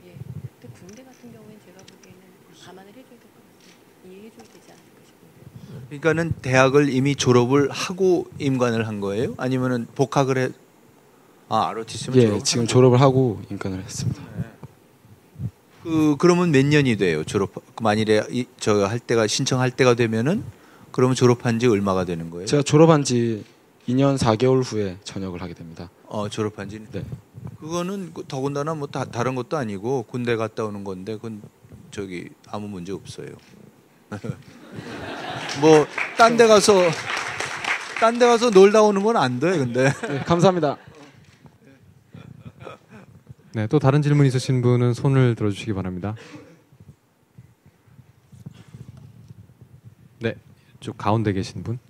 예. 근데 군대 같은 경우에는 제가 보기에는 감안을 해줘야 될 것 같습니다. 이해해 줘야 되지 않을까 싶은데. 그러니까는 대학을 이미 졸업을 하고 임관을 한 거예요? 아니면은 복학을 해? ROTC면 예, 지금 졸업을 하고 임관을 했습니다. 그러면 몇 년이 돼요? 졸업 만일에 저 할 때가 신청할 때가 되면은 그러면 졸업한 지 얼마가 되는 거예요? 제가 졸업한 지 2년 4개월 후에 전역을 하게 됩니다. 졸업한 지는? 네. 그거는 더군다나 뭐 다른 것도 아니고 군대 갔다 오는 건데 그건 저기 아무 문제 없어요. 뭐 딴 데 가서 놀다 오는 건 안 돼. 근데 네, 감사합니다. 네, 또 다른 질문 있으신 분은 손을 들어주시기 바랍니다. 네, 쭉 가운데 계신 분.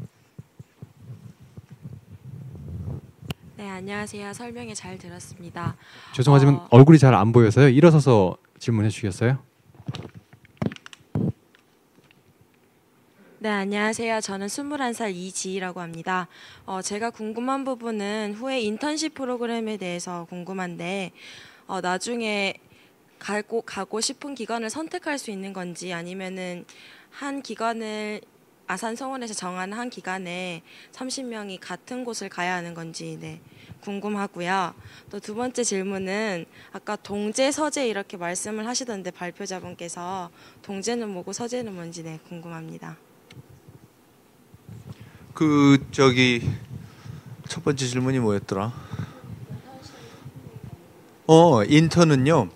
네, 안녕하세요. 설명에 잘 들었습니다. 죄송하지만 얼굴이 잘 안 보여서요. 일어서서 질문해 주시겠어요? 네, 안녕하세요. 저는 21살 이지희라고 합니다. 제가 궁금한 부분은 후에 인턴십 프로그램에 대해서 궁금한데 나중에 가고 싶은 기관을 선택할 수 있는 건지 아니면은 한 기관을 아산서원에서 정한 한 기관에 30명이 같은 곳을 가야 하는 건지 궁금하고요. 또 두 번째 질문은 아까 동제, 서재 이렇게 말씀을 하시던데 발표자분께서 동제는 뭐고 서재는 뭔지 궁금합니다. 첫 번째 질문이 뭐였더라? 인턴은요.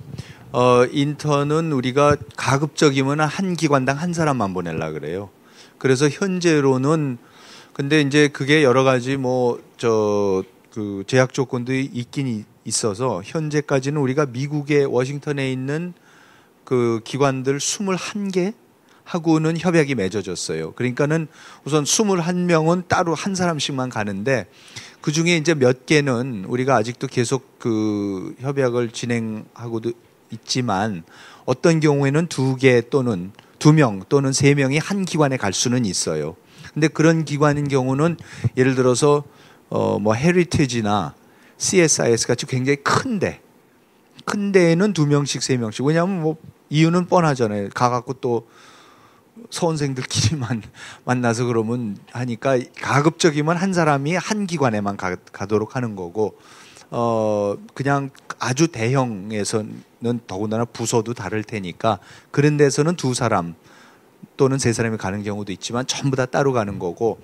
인턴은 우리가 가급적이면 한 기관당 한 사람만 보내려 그래요. 그래서 현재로는 근데 이제 그게 여러 가지 제약 조건도 있긴 있어서 현재까지는 우리가 미국의 워싱턴에 있는 그 기관들 21개 하고는 협약이 맺어졌어요. 그러니까는 우선 21명은 따로 한 사람씩만 가는데 그 중에 이제 몇 개는 우리가 아직도 계속 그 협약을 진행하고도 있지만 어떤 경우에는 2개 또는 2명 또는 3명이 한 기관에 갈 수는 있어요. 근데 그런 기관인 경우는 예를 들어서 헤리티지나 CSIS 같이 굉장히 큰 데에는 2명씩 3명씩. 왜냐하면 이유는 뻔하잖아요. 가갖고 또 서원생들끼리만 만나서 그러면 하니까 가급적이면 한 사람이 한 기관에만 가도록 하는 거고 그냥 아주 대형에서는 더군다나 부서도 다를 테니까 그런 데서는 2사람 또는 3사람이 가는 경우도 있지만 전부 다 따로 가는 거고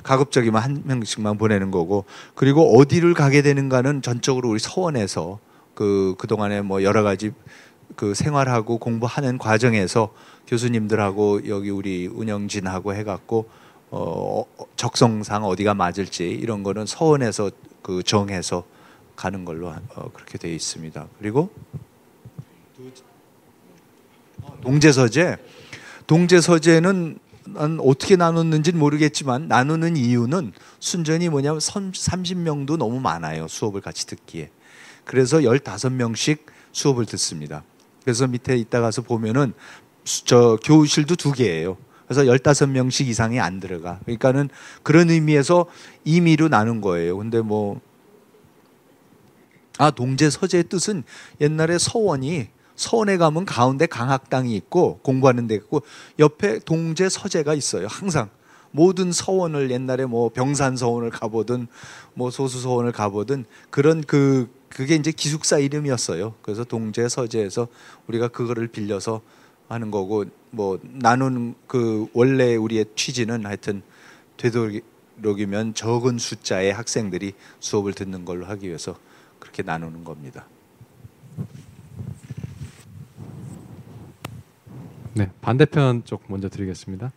가급적이면 한 명씩만 보내는 거고 그리고 어디를 가게 되는가는 전적으로 우리 서원에서 그동안에 여러 가지 그 생활하고 공부하는 과정에서 교수님들하고 여기 우리 운영진하고 해갖고 적성상 어디가 맞을지 이런 거는 서원에서 정해서 가는 걸로 그렇게 되어 있습니다. 그리고 동제서재는 난 어떻게 나눴는지는 모르겠지만 나누는 이유는 순전히 뭐냐면 30명도 너무 많아요. 수업을 같이 듣기에. 그래서 15명씩 수업을 듣습니다. 그래서 밑에 이따 가서 보면은 교실도 2개예요. 그래서 15명씩 이상이 안 들어가. 그러니까는 그런 의미에서 임의로 나눈 거예요. 근데 동제 서재의 뜻은 옛날에 서원에 가면 가운데 강학당이 있고 공부하는 데 있고 옆에 동제 서재가 있어요. 항상 모든 서원을 옛날에 병산 서원을 가보든 소수 서원을 가보든 그런 그게 이제 기숙사 이름이었어요. 그래서 동제 서재에서 우리가 그거를 빌려서 하는 거고 나눈 원래 우리의 취지는 하여튼 되도록이면 적은 숫자의 학생들이 수업을 듣는 걸로 하기 위해서 그렇게 나누는 겁니다. 네, 반대편 쪽 먼저 드리겠습니다.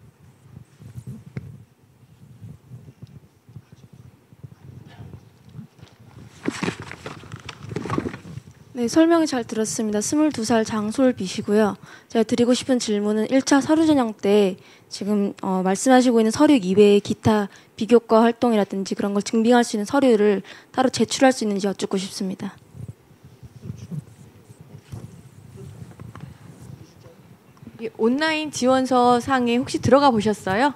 네, 설명이 잘 들었습니다. 22살 장솔비시고요. 제가 드리고 싶은 질문은 1차 서류 전형 때 지금 말씀하시고 있는 서류 이외의 기타 비교과 활동이라든지 그런 걸 증빙할 수 있는 서류를 따로 제출할 수 있는지 여쭙고 싶습니다. 온라인 지원서 상에 혹시 들어가 보셨어요?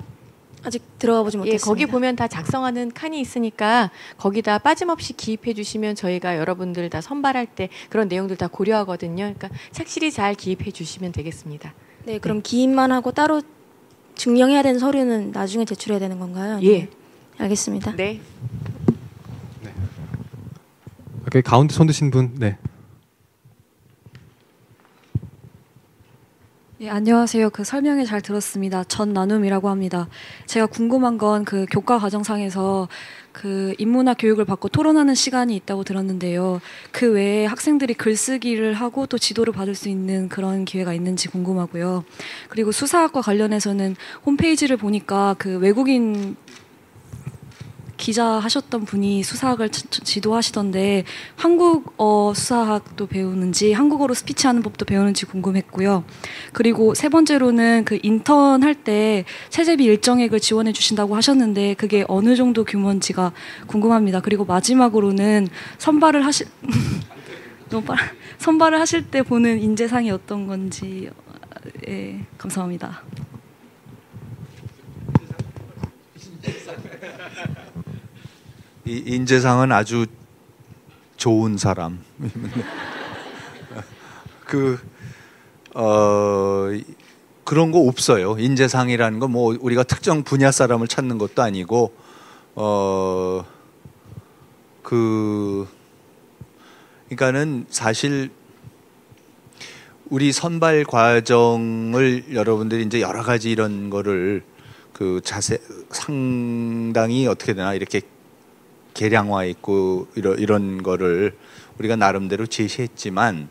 아직 들어가 보지 못했습니다. 거기 보면 다 작성하는 칸이 있으니까 거기다 빠짐없이 기입해 주시면 저희가 여러분들 다 선발할 때 그런 내용들 다 고려하거든요. 그러니까 착실히 잘 기입해 주시면 되겠습니다. 네, 그럼 기입만 하고 따로 증명해야 되는 서류는 나중에 제출해야 되는 건가요? 예. 알겠습니다. 네. 여기 가운데 손 드신 분. 네. 예, 안녕하세요. 그 설명회 잘 들었습니다. 전나눔이라고 합니다. 제가 궁금한 건 그 교과 과정상에서 그 인문학 교육을 받고 토론하는 시간이 있다고 들었는데요. 그 외에 학생들이 글쓰기를 하고 또 지도를 받을 수 있는 그런 기회가 있는지 궁금하고요. 그리고 수사학과 관련해서는 홈페이지를 보니까 그 외국인 기자 하셨던 분이 수사학을 지도하시던데 한국어 수사학도 배우는지 한국어로 스피치하는 법도 배우는지 궁금했고요. 그리고 세 번째로는 그 인턴 할 때 세제비 일정액을 지원해 주신다고 하셨는데 그게 어느 정도 규모인지가 궁금합니다. 그리고 마지막으로는 선발을 하실 때 보는 인재상이 어떤 건지 감사합니다. 이 인재상은 아주 좋은 사람. 그런 거 없어요. 인재상이라는 거 뭐 우리가 특정 분야 사람을 찾는 것도 아니고 그러니까는 사실 우리 선발 과정을 여러분들이 이제 여러 가지 이런 거를 그 상당히 어떻게 되나 이렇게 계량화 있고 이런 거를 우리가 나름대로 제시했지만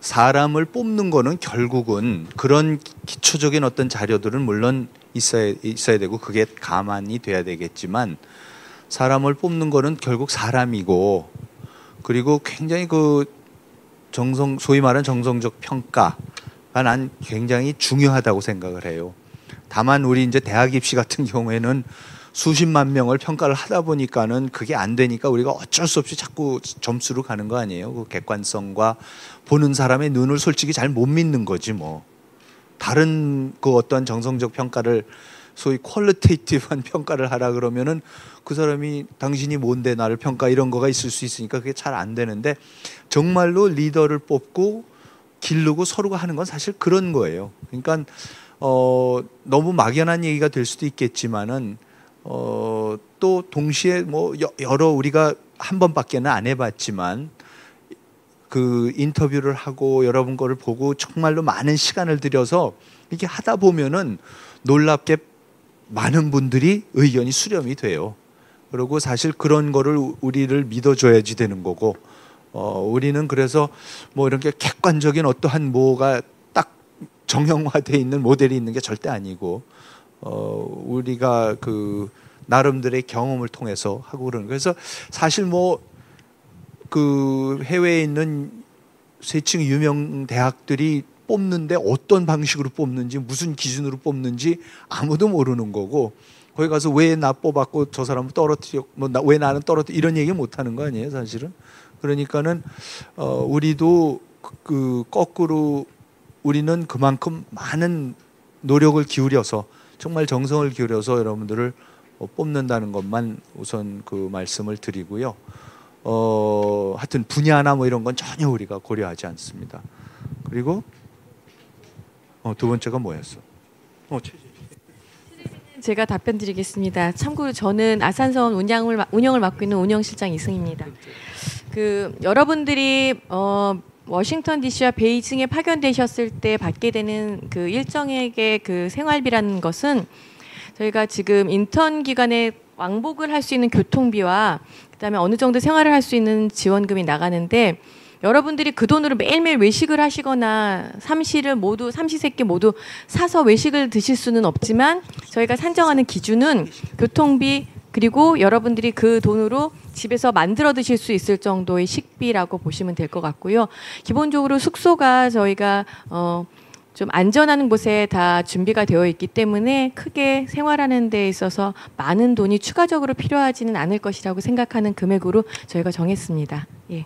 사람을 뽑는 거는 결국은 그런 기초적인 어떤 자료들은 물론 있어야 되고 그게 감안이 돼야 되겠지만 사람을 뽑는 거는 결국 사람이고 그리고 굉장히 소위 말하는 정성적 평가가 난 굉장히 중요하다고 생각을 해요. 다만 우리 이제 대학 입시 같은 경우에는 수십만 명을 평가를 하다 보니까는 그게 안 되니까 우리가 어쩔 수 없이 자꾸 점수로 가는 거 아니에요. 그 객관성과 보는 사람의 눈을 솔직히 잘 못 믿는 거지 뭐. 다른 그 어떤 정성적 평가를 소위 퀄리테이티브한 평가를 하라 그러면은 그 사람이 당신이 뭔데 나를 평가 이런 거가 있을 수 있으니까 그게 잘 안 되는데 정말로 리더를 뽑고 기르고 서로가 하는 건 사실 그런 거예요. 그러니까 너무 막연한 얘기가 될 수도 있겠지만은 또 동시에 뭐 여러 우리가 한 번밖에는 안 해봤지만 그 인터뷰를 하고 여러분 거를 보고 정말로 많은 시간을 들여서 이렇게 하다 보면은 놀랍게 많은 분들이 의견이 수렴이 돼요. 그리고 사실 그런 거를 우리를 믿어줘야지 되는 거고 우리는 그래서 뭐 이렇게 객관적인 어떠한 뭐가 딱 정형화되어 있는 모델이 있는 게 절대 아니고 우리가 그 나름대로의 경험을 통해서 하고 그러는 거예요. 그래서 사실 뭐 그 해외에 있는 세층 유명 대학들이 뽑는데 어떤 방식으로 뽑는지 무슨 기준으로 뽑는지 아무도 모르는 거고 거기 가서 왜 나 뽑았고 저 사람은 떨어뜨렸고 왜 나는 떨어뜨려 이런 얘기 못 하는 거 아니에요 사실은. 그러니까는 우리도 그 거꾸로 우리는 그만큼 많은 노력을 기울여서 정말 정성을 기울여서 여러분들을 뽑는다는 것만 우선 그 말씀을 드리고요. 하여튼 분야나 뭐 이런 건 전혀 우리가 고려하지 않습니다. 그리고 두 번째가 뭐였어? 제가 답변 드리겠습니다. 참고로 저는 아산서원 운영을 맡고 있는 운영실장 이승입니다. 그 여러분들이 워싱턴 DC와 베이징에 파견되셨을 때 받게 되는 그 일정액의 그 생활비라는 것은 저희가 지금 인턴 기간에 왕복을 할 수 있는 교통비와 그다음에 어느 정도 생활을 할 수 있는 지원금이 나가는데 여러분들이 그 돈으로 매일매일 외식을 하시거나 삼시세끼 모두 사서 외식을 드실 수는 없지만 저희가 산정하는 기준은 교통비 그리고 여러분들이 그 돈으로 집에서 만들어 드실 수 있을 정도의 식비라고 보시면 될 것 같고요. 기본적으로 숙소가 저희가 좀 안전한 곳에 다 준비가 되어 있기 때문에 크게 생활하는 데 있어서 많은 돈이 추가적으로 필요하지는 않을 것이라고 생각하는 금액으로 저희가 정했습니다. 예.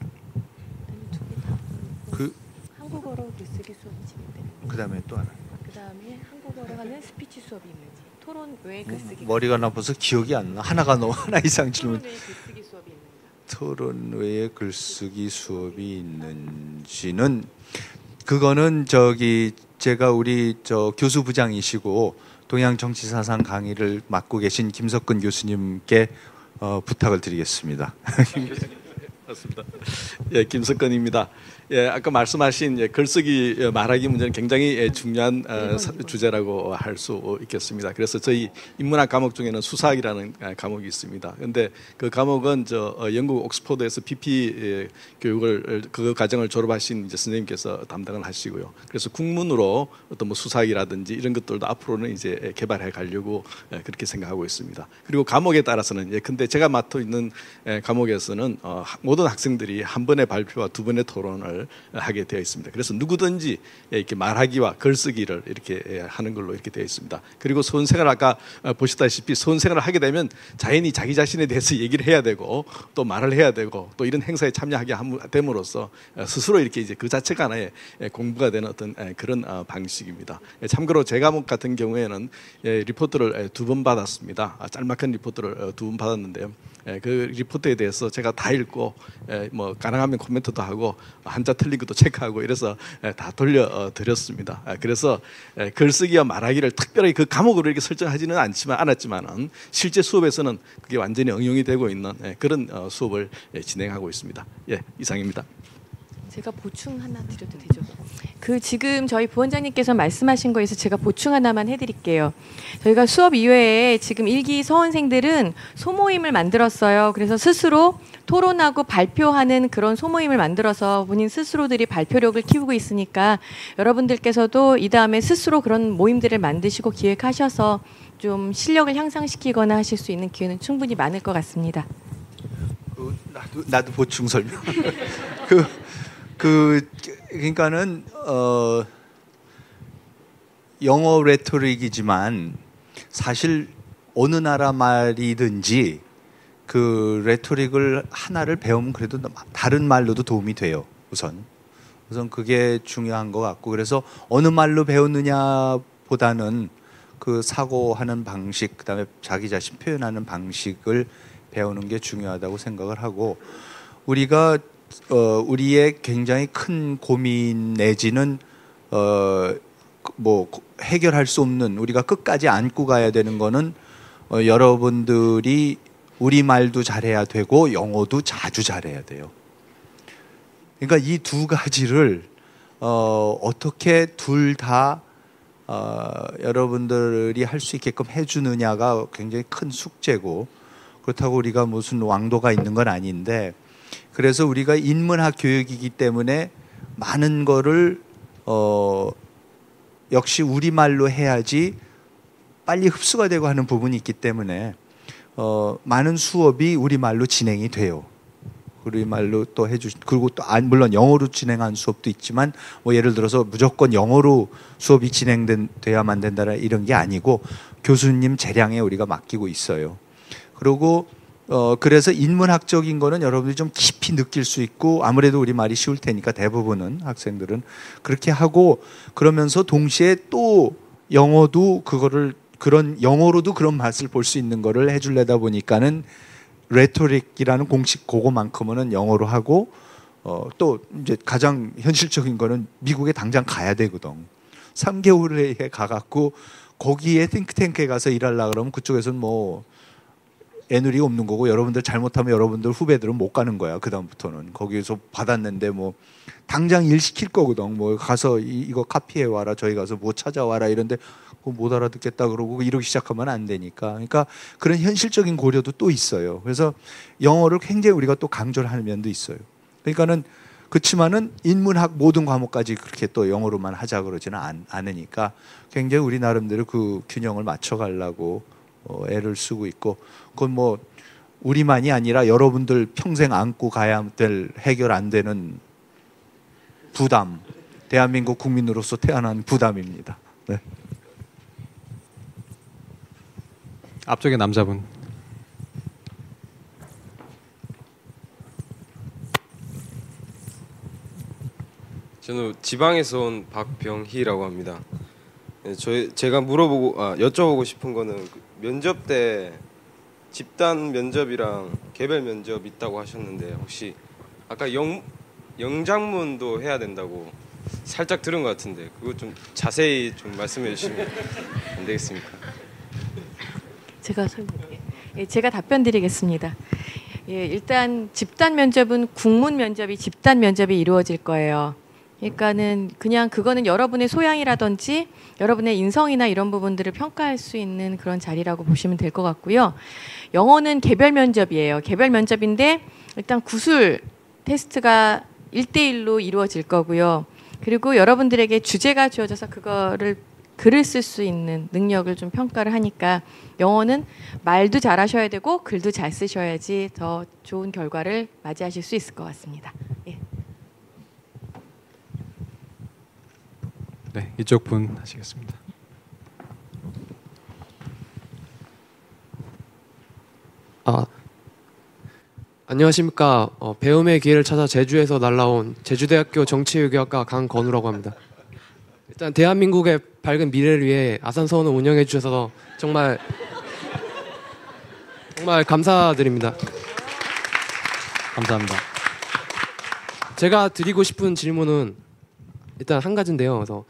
한국어로 글쓰기 수업이 진행됩니다. 그다음에 또 하나. 그다음에 한국어로 하는 스피치 수업이 있는지 토론 외 글쓰기. 머리가 나빠서 기억이 안 나. 하나 이상 질문. 토론 외 글쓰기 수업이 있는가. 토론 외에 글쓰기 수업이 있는지는 그거는 저기 제가 우리 저 교수부장이시고 동양정치사상 강의를 맡고 계신 김석근 교수님께 부탁을 드리겠습니다. 맞습니다. 예, 김석근입니다. 예, 아까 말씀하신 글쓰기 말하기 문제는 굉장히 중요한 주제라고 할 수 있겠습니다. 그래서 저희 인문학 과목 중에는 수사학이라는 과목이 있습니다. 그런데 그 과목은 영국 옥스퍼드에서 BP 교육을 그 과정을 졸업하신 이제 선생님께서 담당을 하시고요. 그래서 국문으로 어떤 뭐 수사학이라든지 이런 것들도 앞으로는 이제 개발해 가려고 그렇게 생각하고 있습니다. 그리고 과목에 따라서는 근데 제가 맡고 있는 과목에서는 모든 학생들이 한 번의 발표와 두 번의 토론을 하게 되어 있습니다. 그래서 누구든지 이렇게 말하기와 글쓰기를 이렇게 하는 걸로 이렇게 되어 있습니다. 그리고 수험생활 아까 보셨다시피 수험생활을 하게 되면 자연히 자기 자신에 대해서 얘기를 해야 되고 또 말을 해야 되고 또 이런 행사에 참여하게 됨으로써 스스로 이렇게 이제 그 자체가 하나의 공부가 되는 어떤 그런 방식입니다. 참고로 제 과목 같은 경우에는 리포트를 2번 받았습니다. 짤막한 리포트를 2번 받았는데요. 그 리포트에 대해서 제가 다 읽고 뭐 가능하면 코멘트도 하고 한자 틀린 것도 체크하고 이래서 다 돌려드렸습니다. 그래서 글쓰기와 말하기를 특별히 그 과목으로 이렇게 설정하지는 않았지만은 실제 수업에서는 그게 완전히 응용이 되고 있는 그런 수업을 진행하고 있습니다. 예, 이상입니다. 제가 보충 하나 드려도 되죠? 지금 저희 부원장님께서 말씀하신 거에서 제가 보충 하나만 해드릴게요. 저희가 수업 이외에 지금 1기 서원생들은 소모임을 만들었어요. 그래서 스스로 토론하고 발표하는 그런 소모임을 만들어서 본인 스스로들이 발표력을 키우고 있으니까 여러분들께서도 이 다음에 스스로 그런 모임들을 만드시고 기획하셔서 좀 실력을 향상시키거나 하실 수 있는 기회는 충분히 많을 것 같습니다. 나도 보충 설명. 그러니까는 영어 레토릭이지만 사실 어느 나라 말이든지 그 레토릭을 하나를 배우면 그래도 다른 말로도 도움이 돼요. 우선 그게 중요한 것 같고, 그래서 어느 말로 배우느냐보다는 그 사고하는 방식, 그다음에 자기 자신 표현하는 방식을 배우는 게 중요하다고 생각을 하고, 우리가 우리의 굉장히 큰 고민 내지는 뭐 해결할 수 없는, 우리가 끝까지 안고 가야 되는 거는 여러분들이 우리말도 잘해야 되고 영어도 자주 잘해야 돼요. 그러니까 이 두 가지를 어떻게 둘 다 여러분들이 할 수 있게끔 해주느냐가 굉장히 큰 숙제고, 그렇다고 우리가 무슨 왕도가 있는 건 아닌데, 그래서 우리가 인문학 교육이기 때문에 많은 거를 역시 우리말로 해야지 빨리 흡수가 되고 하는 부분이 있기 때문에 많은 수업이 우리말로 진행이 돼요. 우리말로 또 그리고 또 물론 영어로 진행한 수업도 있지만, 뭐 예를 들어서 무조건 영어로 수업이 진행돼야만 된다라 이런 게 아니고 교수님 재량에 우리가 맡기고 있어요. 그리고 그래서 인문학적인 거는 여러분들이 좀 깊이 느낄 수 있고, 아무래도 우리말이 쉬울 테니까 대부분은 학생들은 그렇게 하고, 그러면서 동시에 또 영어도 영어로도 그런 맛을 볼 수 있는 거를 해주려다 보니까는 레토릭이라는 공식 그거만큼은 영어로 하고, 또 이제 가장 현실적인 거는 미국에 당장 가야 되거든. 3개월에 가갖고 거기에 띵크탱크에 가서 일하려고 그러면 그쪽에서는 뭐 애누리 없는 거고, 여러분들 잘못하면 여러분들 후배들은 못 가는 거야. 그 다음부터는 거기에서 받았는데 뭐 당장 일 시킬 거거든. 뭐 가서 이거 카피해 와라, 저희 가서 뭐 찾아와라 이런데 못 알아듣겠다 그러고 이러기 시작하면 안 되니까. 그러니까 그런 현실적인 고려도 또 있어요. 그래서 영어를 굉장히 우리가 또 강조를 하는 면도 있어요. 그러니까는 그렇지만은 인문학 모든 과목까지 그렇게 또 영어로만 하자 그러지는 않으니까 굉장히 우리 나름대로 그 균형을 맞춰가려고 애를 쓰고 있고, 그건 뭐 우리만이 아니라 여러분들 평생 안고 가야 될 해결 안 되는 부담, 대한민국 국민으로서 태어난 부담입니다. 네. 앞쪽에 남자분. 저는 지방에서 온 박병희라고 합니다. 제가 여쭤보고 싶은 거는 면접 때 집단 면접이랑 개별 면접 있다고 하셨는데 혹시 아까 영장문도 해야 된다고 살짝 들은 것 같은데 그거 좀 자세히 좀 말씀해 주시면 안 되겠습니까? 제가 답변 드리겠습니다. 예, 일단 집단 면접은 국문 면접이 집단 면접이 이루어질 거예요. 그러니까는 그냥 그거는 여러분의 소양이라든지 여러분의 인성이나 이런 부분들을 평가할 수 있는 그런 자리라고 보시면 될 것 같고요. 영어는 개별 면접이에요. 개별 면접인데 일단 구술 테스트가 1대1로 이루어질 거고요. 그리고 여러분들에게 주제가 주어져서 그거를 글을 쓸 수 있는 능력을 좀 평가를 하니까 영어는 말도 잘하셔야 되고 글도 잘 쓰셔야지 더 좋은 결과를 맞이하실 수 있을 것 같습니다. 예. 네, 이쪽 분 하시겠습니다. 안녕하십니까. 배움의 기회를 찾아 제주에서 날라온 제주대학교 정치외교학과 강건우라고 합니다. 일단 대한민국의 밝은 미래를 위해 아산서원을 운영해 주셔서 정말 감사드립니다. 감사합니다. 제가 드리고 싶은 질문은 일단 한 가지인데요. 그래서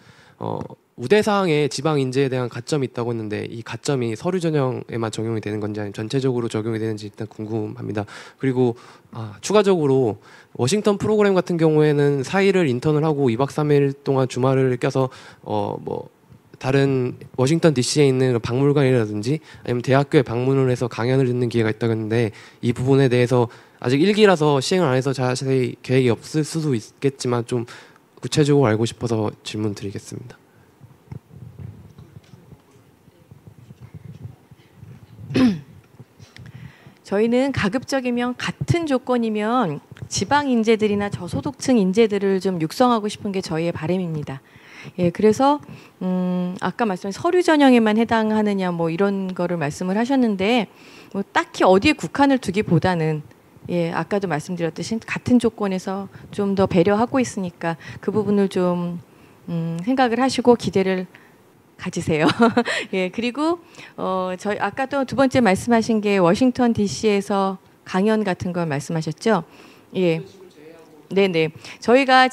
우대사항에 지방 인재에 대한 가점이 있다고 했는데 이 가점이 서류 전형에만 적용이 되는 건지 아니면 전체적으로 적용이 되는지 일단 궁금합니다. 그리고 추가적으로 워싱턴 프로그램 같은 경우에는 4일을 인턴을 하고 2박 3일 동안 주말을 껴서 다른 워싱턴 DC에 있는 박물관이라든지 아니면 대학교에 방문을 해서 강연을 듣는 기회가 있다고 했는데 이 부분에 대해서 아직 1기라서 시행을 안 해서 자세히 계획이 없을 수도 있겠지만 좀 구체적으로 알고 싶어서 질문 드리겠습니다. 저희는 가급적이면 같은 조건이면 지방 인재들이나 저소득층 인재들을 좀 육성하고 싶은 게 저희의 바람입니다. 예, 그래서 아까 말씀하신 서류 전형에만 해당하느냐 뭐 이런 거를 말씀을 하셨는데 뭐 딱히 어디에 국한을 두기보다는 예, 아까도 말씀드렸듯이 같은 조건에서 좀 더 배려하고 있으니까 그 부분을 좀 생각을 하시고 기대를 가지세요. 예, 그리고 저희 아까 또 두 번째 말씀하신 게 워싱턴 DC에서 강연 같은 걸 말씀하셨죠. 예. 네네. 저희가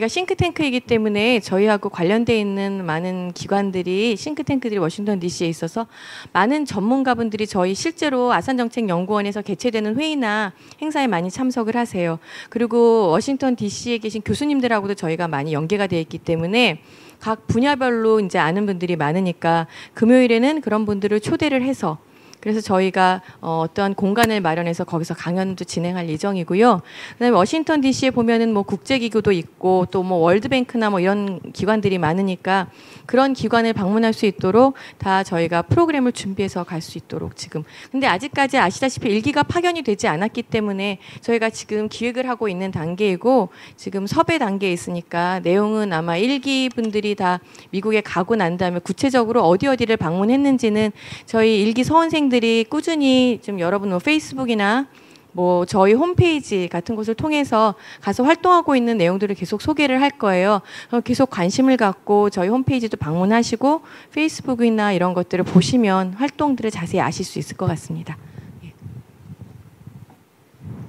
싱크탱크이기 때문에 저희하고 관련돼 있는 많은 기관들이 싱크탱크들이 워싱턴 DC에 있어서 많은 전문가분들이 저희 실제로 아산정책연구원에서 개최되는 회의나 행사에 많이 참석을 하세요. 그리고 워싱턴 DC에 계신 교수님들하고도 저희가 많이 연계가 되어 있기 때문에 각 분야별로 이제 아는 분들이 많으니까 금요일에는 그런 분들을 초대를 해서 그래서 저희가 어떠한 공간을 마련해서 거기서 강연도 진행할 예정이고요. 그다음에 워싱턴 DC에 보면은 뭐 국제기구도 있고 또 뭐 월드뱅크나 뭐 이런 기관들이 많으니까 그런 기관을 방문할 수 있도록 다 저희가 프로그램을 준비해서 갈 수 있도록 지금. 근데 아직까지 아시다시피 1기가 파견이 되지 않았기 때문에 저희가 지금 기획을 하고 있는 단계이고 지금 섭외 단계에 있으니까 내용은 아마 1기 분들이 다 미국에 가고 난 다음에 구체적으로 어디를 방문했는지는 저희 1기 서원생 들이 꾸준히 좀 여러분 뭐 페이스북이나 뭐 저희 홈페이지 같은 곳을 통해서 가서 활동하고 있는 내용들을 계속 소개를 할 거예요. 계속 관심을 갖고 저희 홈페이지도 방문하시고 페이스북이나 이런 것들을 보시면 활동들을 자세히 아실 수 있을 것 같습니다. 예.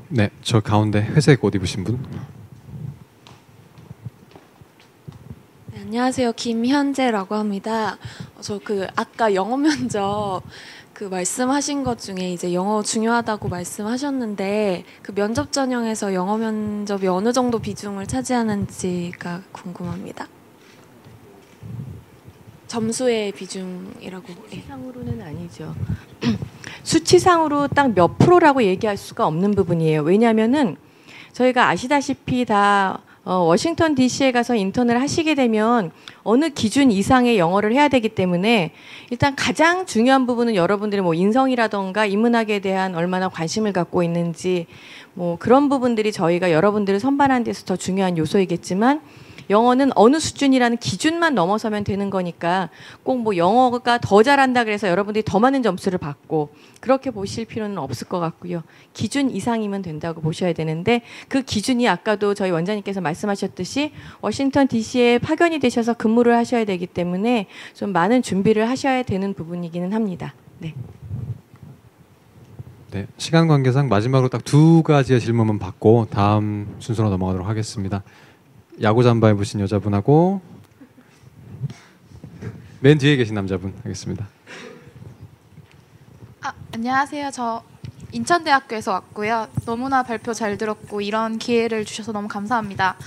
네, 저 가운데 회색 옷 입으신 분. 네, 안녕하세요. 김현재라고 합니다. 저 아까 영어 면접 말씀하신 것 중에 이제 영어 중요하다고 말씀하셨는데 그 면접 전형에서 영어 면접이 어느 정도 비중을 차지하는지가 궁금합니다. 점수의 비중이라고. 수치상으로는 아니죠. 수치상으로 딱 몇 프로라고 얘기할 수가 없는 부분이에요. 왜냐하면은 저희가 아시다시피 다 워싱턴 DC에 가서 인턴을 하시게 되면 어느 기준 이상의 영어를 해야 되기 때문에 일단 가장 중요한 부분은 여러분들의 뭐 인성이라던가 인문학에 대한 얼마나 관심을 갖고 있는지 뭐 그런 부분들이 저희가 여러분들을 선발하는 데서 더 중요한 요소이겠지만 영어는 어느 수준이라는 기준만 넘어서면 되는 거니까 꼭 뭐 영어가 더 잘한다 그래서 여러분들이 더 많은 점수를 받고 그렇게 보실 필요는 없을 것 같고요. 기준 이상이면 된다고 보셔야 되는데 그 기준이 아까도 저희 원장님께서 말씀하셨듯이 워싱턴 DC에 파견이 되셔서 근무를 하셔야 되기 때문에 좀 많은 준비를 하셔야 되는 부분이기는 합니다. 네. 네, 시간 관계상 마지막으로 딱 두 가지의 질문만 받고 다음 순서로 넘어가도록 하겠습니다. 야구 잠바 입으신 여자분하고 맨 뒤에 계신 남자분 하겠습니다. 안녕하세요. 저 인천대학교에서 왔고요. 너무나 발표 잘 들었고 이런 기회를 주셔서 너무 감사합니다.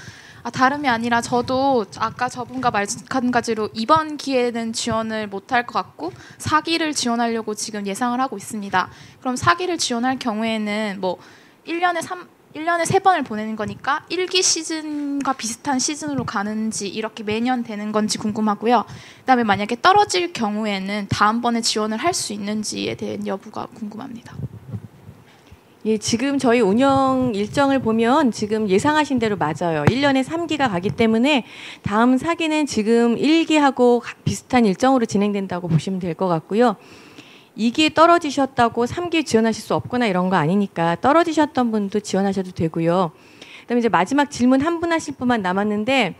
다름이 아니라 저도 아까 저분과 마찬가지로 이번 기회는 지원을 못할 것 같고 4기를 지원하려고 지금 예상을 하고 있습니다. 그럼 4기를 지원할 경우에는 뭐 1년에 3번을 보내는 거니까 1기 시즌과 비슷한 시즌으로 가는지 이렇게 매년 되는 건지 궁금하고요. 그다음에 만약에 떨어질 경우에는 다음번에 지원을 할 수 있는지에 대한 여부가 궁금합니다. 예, 지금 저희 운영 일정을 보면 지금 예상하신 대로 맞아요. 1년에 3기가 가기 때문에 다음 4기는 지금 1기하고 비슷한 일정으로 진행된다고 보시면 될 것 같고요. 2기에 떨어지셨다고 3기 지원하실 수 없거나 이런 거 아니니까 떨어지셨던 분도 지원하셔도 되고요. 그다음에 이제 마지막 질문 한 분 하실 분만 남았는데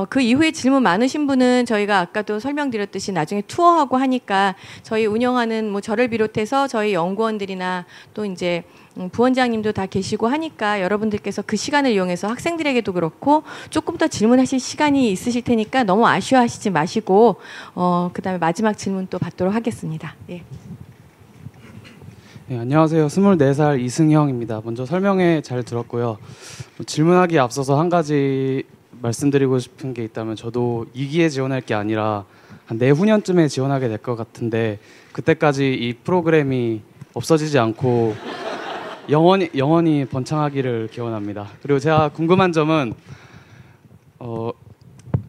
그 이후에 질문 많으신 분은 저희가 아까도 설명드렸듯이 나중에 투어하고 하니까 저희 운영하는 뭐 저를 비롯해서 저희 연구원들이나 또 이제 부원장님도 다 계시고 하니까 여러분들께서 그 시간을 이용해서 학생들에게도 그렇고 조금 더 질문하실 시간이 있으실 테니까 너무 아쉬워하시지 마시고 그다음에 마지막 질문 또 받도록 하겠습니다. 예. 네, 안녕하세요. 24살 이승형입니다. 먼저 설명회 잘 들었고요. 질문하기에 앞서서 한 가지 말씀드리고 싶은 게 있다면 저도 2기에 지원할 게 아니라 한 내후년쯤에 지원하게 될 것 같은데 그때까지 이 프로그램이 없어지지 않고 영원히 번창하기를 기원합니다. 그리고 제가 궁금한 점은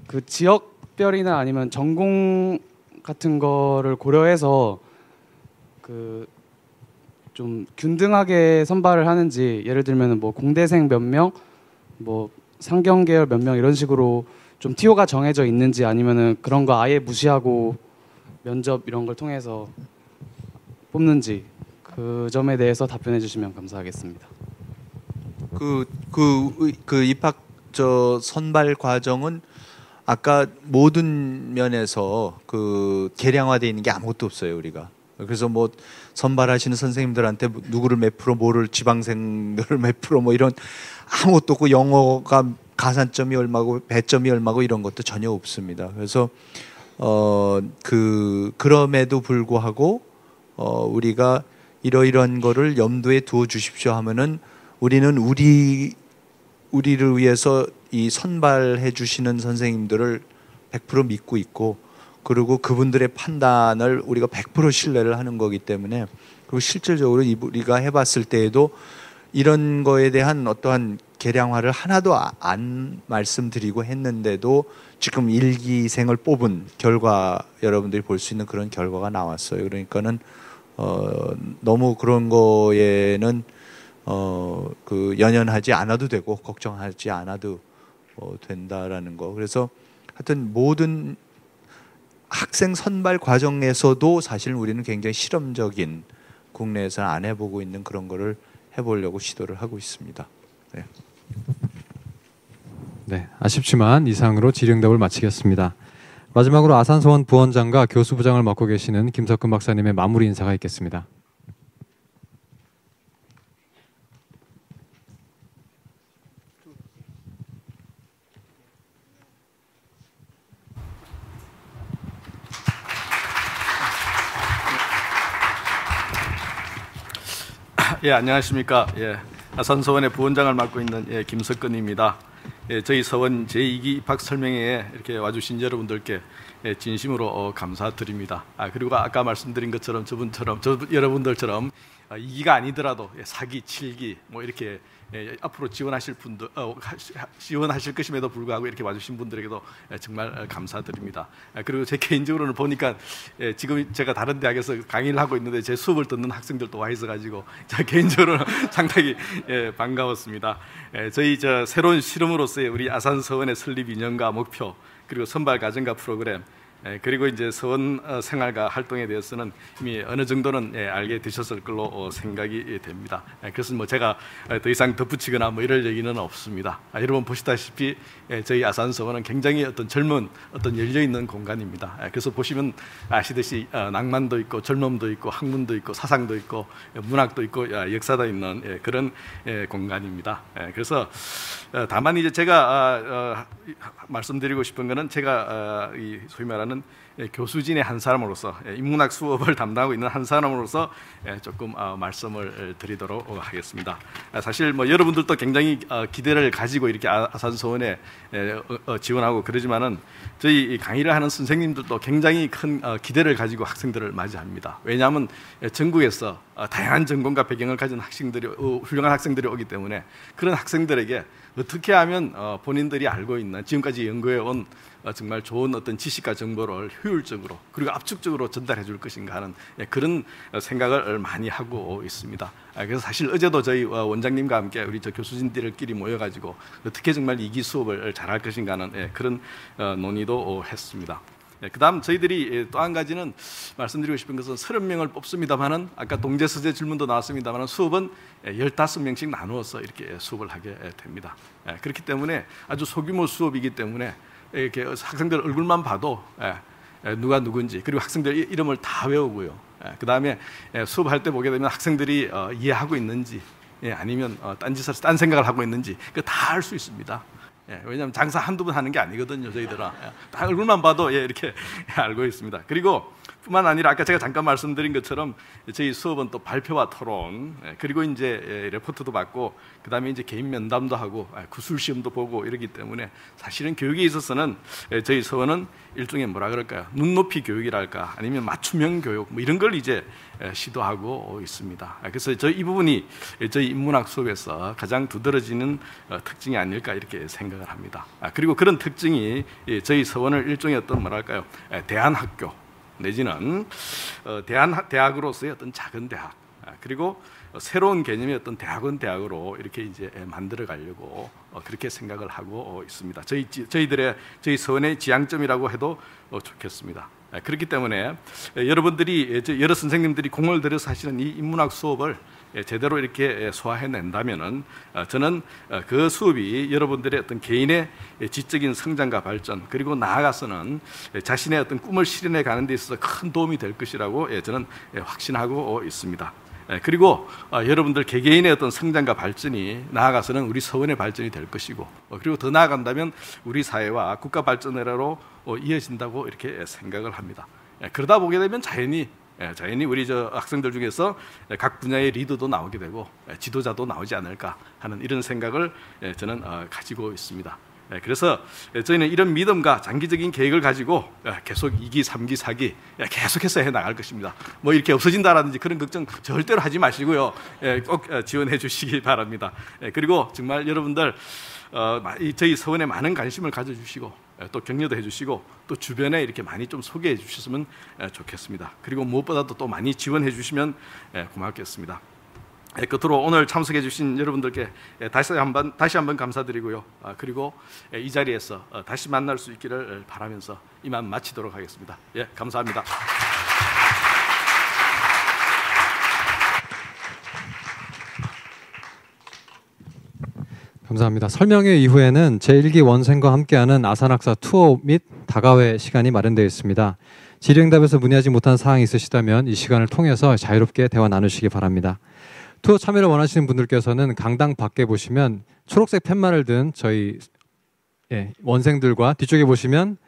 그 지역별이나 아니면 전공 같은 거를 고려해서 그 좀 균등하게 선발을 하는지 예를 들면 뭐 공대생 몇 명, 뭐 상경계열 몇 명 이런 식으로 좀 티오가 정해져 있는지 아니면은 그런 거 아예 무시하고 면접 이런 걸 통해서 뽑는지 그 점에 대해서 답변해 주시면 감사하겠습니다. 그 입학 선발 과정은 아까 모든 면에서 그 계량화되어 있는 게 아무것도 없어요, 우리가. 그래서 뭐 선발하시는 선생님들한테 누구를 몇 프로, 뭐를 지방생들을 몇 프로 뭐 이런 아무것도 없고 영어가 가산점이 얼마고 배점이 얼마고 이런 것도 전혀 없습니다. 그래서 그럼에도 불구하고 우리가 이러이러한 거를 염두에 두어 주십시오 하면은 우리는 우리를 위해서 이 선발해 주시는 선생님들을 100% 믿고 있고 그리고 그분들의 판단을 우리가 100% 신뢰를 하는 거기 때문에 그리고 실질적으로 우리가 해봤을 때에도 이런 거에 대한 어떠한 계량화를 하나도 안 말씀드리고 했는데도 지금 1기생을 뽑은 결과 여러분들이 볼 수 있는 그런 결과가 나왔어요. 그러니까는 너무 그런 거에는 그 연연하지 않아도 되고 걱정하지 않아도 된다라는 거. 그래서 하여튼 모든 학생 선발 과정에서도 사실 우리는 굉장히 실험적인 국내에서는 안 해보고 있는 그런 거를 해보려고 시도를 하고 있습니다. 네. 네, 아쉽지만 이상으로 질의응답을 마치겠습니다. 마지막으로 아산서원 부원장과 교수부장을 맡고 계시는 김석근 박사님의 마무리 인사가 있겠습니다. 예, 안녕하십니까. 예, 아산서원의 부원장을 맡고 있는 김석근입니다. 저희 서원 제2기 입학 설명회에 이렇게 와주신 여러분들께 진심으로 감사드립니다. 그리고 아까 말씀드린 것처럼 여러분들처럼 2기가 아니더라도 4기, 7기 뭐 이렇게 앞으로 지원하실 분들 지원하실 것임에도 불구하고 이렇게 와주신 분들에게도 정말 감사드립니다. 그리고 제 개인적으로는 보니까 지금 제가 다른 대학에서 강의를 하고 있는데 제 수업을 듣는 학생들도 와 있어가지고 제 개인적으로는 상당히 반가웠습니다. 저희 새로운 실험으로서의 우리 아산서원의 설립 이념과 목표 그리고 선발 과정과 프로그램 그리고 이제 서원 생활과 활동에 대해서는 이미 어느 정도는 알게 되셨을 걸로 생각이 됩니다. 그래서 뭐 제가 더 이상 덧붙이거나 뭐 이럴 얘기는 없습니다. 여러분 보시다시피 저희 아산서원은 굉장히 어떤 젊은 어떤 열려 있는 공간입니다. 그래서 보시면 아시듯이 낭만도 있고 젊음도 있고 학문도 있고 사상도 있고 문학도 있고 역사도 있는 그런 공간입니다. 그래서 다만 이제 제가 말씀드리고 싶은 것은 제가 이 소위 말하는 교수진의 한 사람으로서 인문학 수업을 담당하고 있는 한 사람으로서 조금 말씀을 드리도록 하겠습니다. 사실 뭐 여러분들도 굉장히 기대를 가지고 이렇게 아산서원에 지원하고 그러지만은 저희 강의를 하는 선생님들도 굉장히 큰 기대를 가지고 학생들을 맞이합니다. 왜냐하면 전국에서 다양한 전공과 배경을 가진 학생들이 훌륭한 학생들이 오기 때문에 그런 학생들에게 어떻게 하면 본인들이 알고 있는 지금까지 연구해 온 정말 좋은 어떤 지식과 정보를 효율적으로 그리고 압축적으로 전달해 줄 것인가 하는 그런 생각을 많이 하고 있습니다. 그래서 사실 어제도 저희 원장님과 함께 우리 저 교수진들끼리 모여가지고 어떻게 정말 이기 수업을 잘할 것인가 하는 그런 논의도 했습니다. 그 다음 저희들이 또 한 가지는 말씀드리고 싶은 것은 30명을 뽑습니다만은 아까 동제서재 질문도 나왔습니다만은 수업은 15명씩 나누어서 이렇게 수업을 하게 됩니다. 그렇기 때문에 아주 소규모 수업이기 때문에 이렇게 학생들 얼굴만 봐도 누가 누군지 그리고 학생들 이름을 다 외우고요. 그 다음에 수업할 때 보게 되면 학생들이 이해하고 있는지 아니면 딴 생각을 하고 있는지 다 알 수 있습니다. 왜냐하면 장사 한두 번 하는 게 아니거든요. 저희들은 다 얼굴만 봐도 이렇게 알고 있습니다. 그리고 뿐만 아니라 아까 제가 잠깐 말씀드린 것처럼 저희 수업은 또 발표와 토론 그리고 이제 레포트도 받고 그 다음에 이제 개인 면담도 하고 구술 시험도 보고 이러기 때문에 사실은 교육에 있어서는 저희 서원은 일종의 뭐라 그럴까요? 눈높이 교육이랄까 아니면 맞춤형 교육 뭐 이런 걸 이제 시도하고 있습니다. 그래서 이 부분이 저희 인문학 수업에서 가장 두드러지는 특징이 아닐까 이렇게 생각을 합니다. 그리고 그런 특징이 저희 서원을 일종의 어떤 뭐랄까요? 대안학교 내지는 대학으로서의 어떤 작은 대학 그리고 새로운 개념의 어떤 대학으로 이렇게 이제 만들어 가려고 그렇게 생각을 하고 있습니다. 저희 서원의 지향점이라고 해도 좋겠습니다. 그렇기 때문에 여러분들이 여러 선생님들이 공을 들여서 하시는 이 인문학 수업을 제대로 이렇게 소화해낸다면은 저는 그 수업이 여러분들의 어떤 개인의 지적인 성장과 발전 그리고 나아가서는 자신의 어떤 꿈을 실현해 가는 데 있어서 큰 도움이 될 것이라고 저는 확신하고 있습니다. 그리고 여러분들 개개인의 어떤 성장과 발전이 나아가서는 우리 서원의 발전이 될 것이고 그리고 더 나아간다면 우리 사회와 국가 발전으로 이어진다고 이렇게 생각을 합니다. 그러다 보게 되면 자연히 우리 저 학생들 중에서 각 분야의 리더도 나오게 되고 지도자도 나오지 않을까 하는 이런 생각을 저는 가지고 있습니다. 그래서 저희는 이런 믿음과 장기적인 계획을 가지고 계속 2기, 3기, 4기 계속해서 해나갈 것입니다. 뭐 이렇게 없어진다라든지 그런 걱정 절대로 하지 마시고요. 꼭 지원해 주시기 바랍니다. 그리고 정말 여러분들 저희 서원에 많은 관심을 가져주시고 또 격려도 해주시고 또 주변에 이렇게 많이 좀 소개해 주셨으면 좋겠습니다. 그리고 무엇보다도 또 많이 지원해 주시면 고맙겠습니다. 끝으로 오늘 참석해 주신 여러분들께 다시 한번 감사드리고요. 그리고 이 자리에서 다시 만날 수 있기를 바라면서 이만 마치도록 하겠습니다. 감사합니다. 감사합니다. 설명회 이후에는 제1기 원생과 함께하는 아산학사 투어 및 다가회 시간이 마련되어 있습니다. 질의응답에서 문의하지 못한 사항이 있으시다면 이 시간을 통해서 자유롭게 대화 나누시기 바랍니다. 투어 참여를 원하시는 분들께서는 강당 밖에 보시면 초록색 팻말을 든 저희 원생들과 뒤쪽에 보시면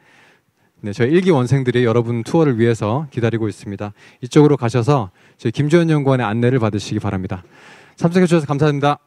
저희 1기 원생들이 여러분 투어를 위해서 기다리고 있습니다. 이쪽으로 가셔서 저희 김주현 연구원의 안내를 받으시기 바랍니다. 참석해 주셔서 감사합니다.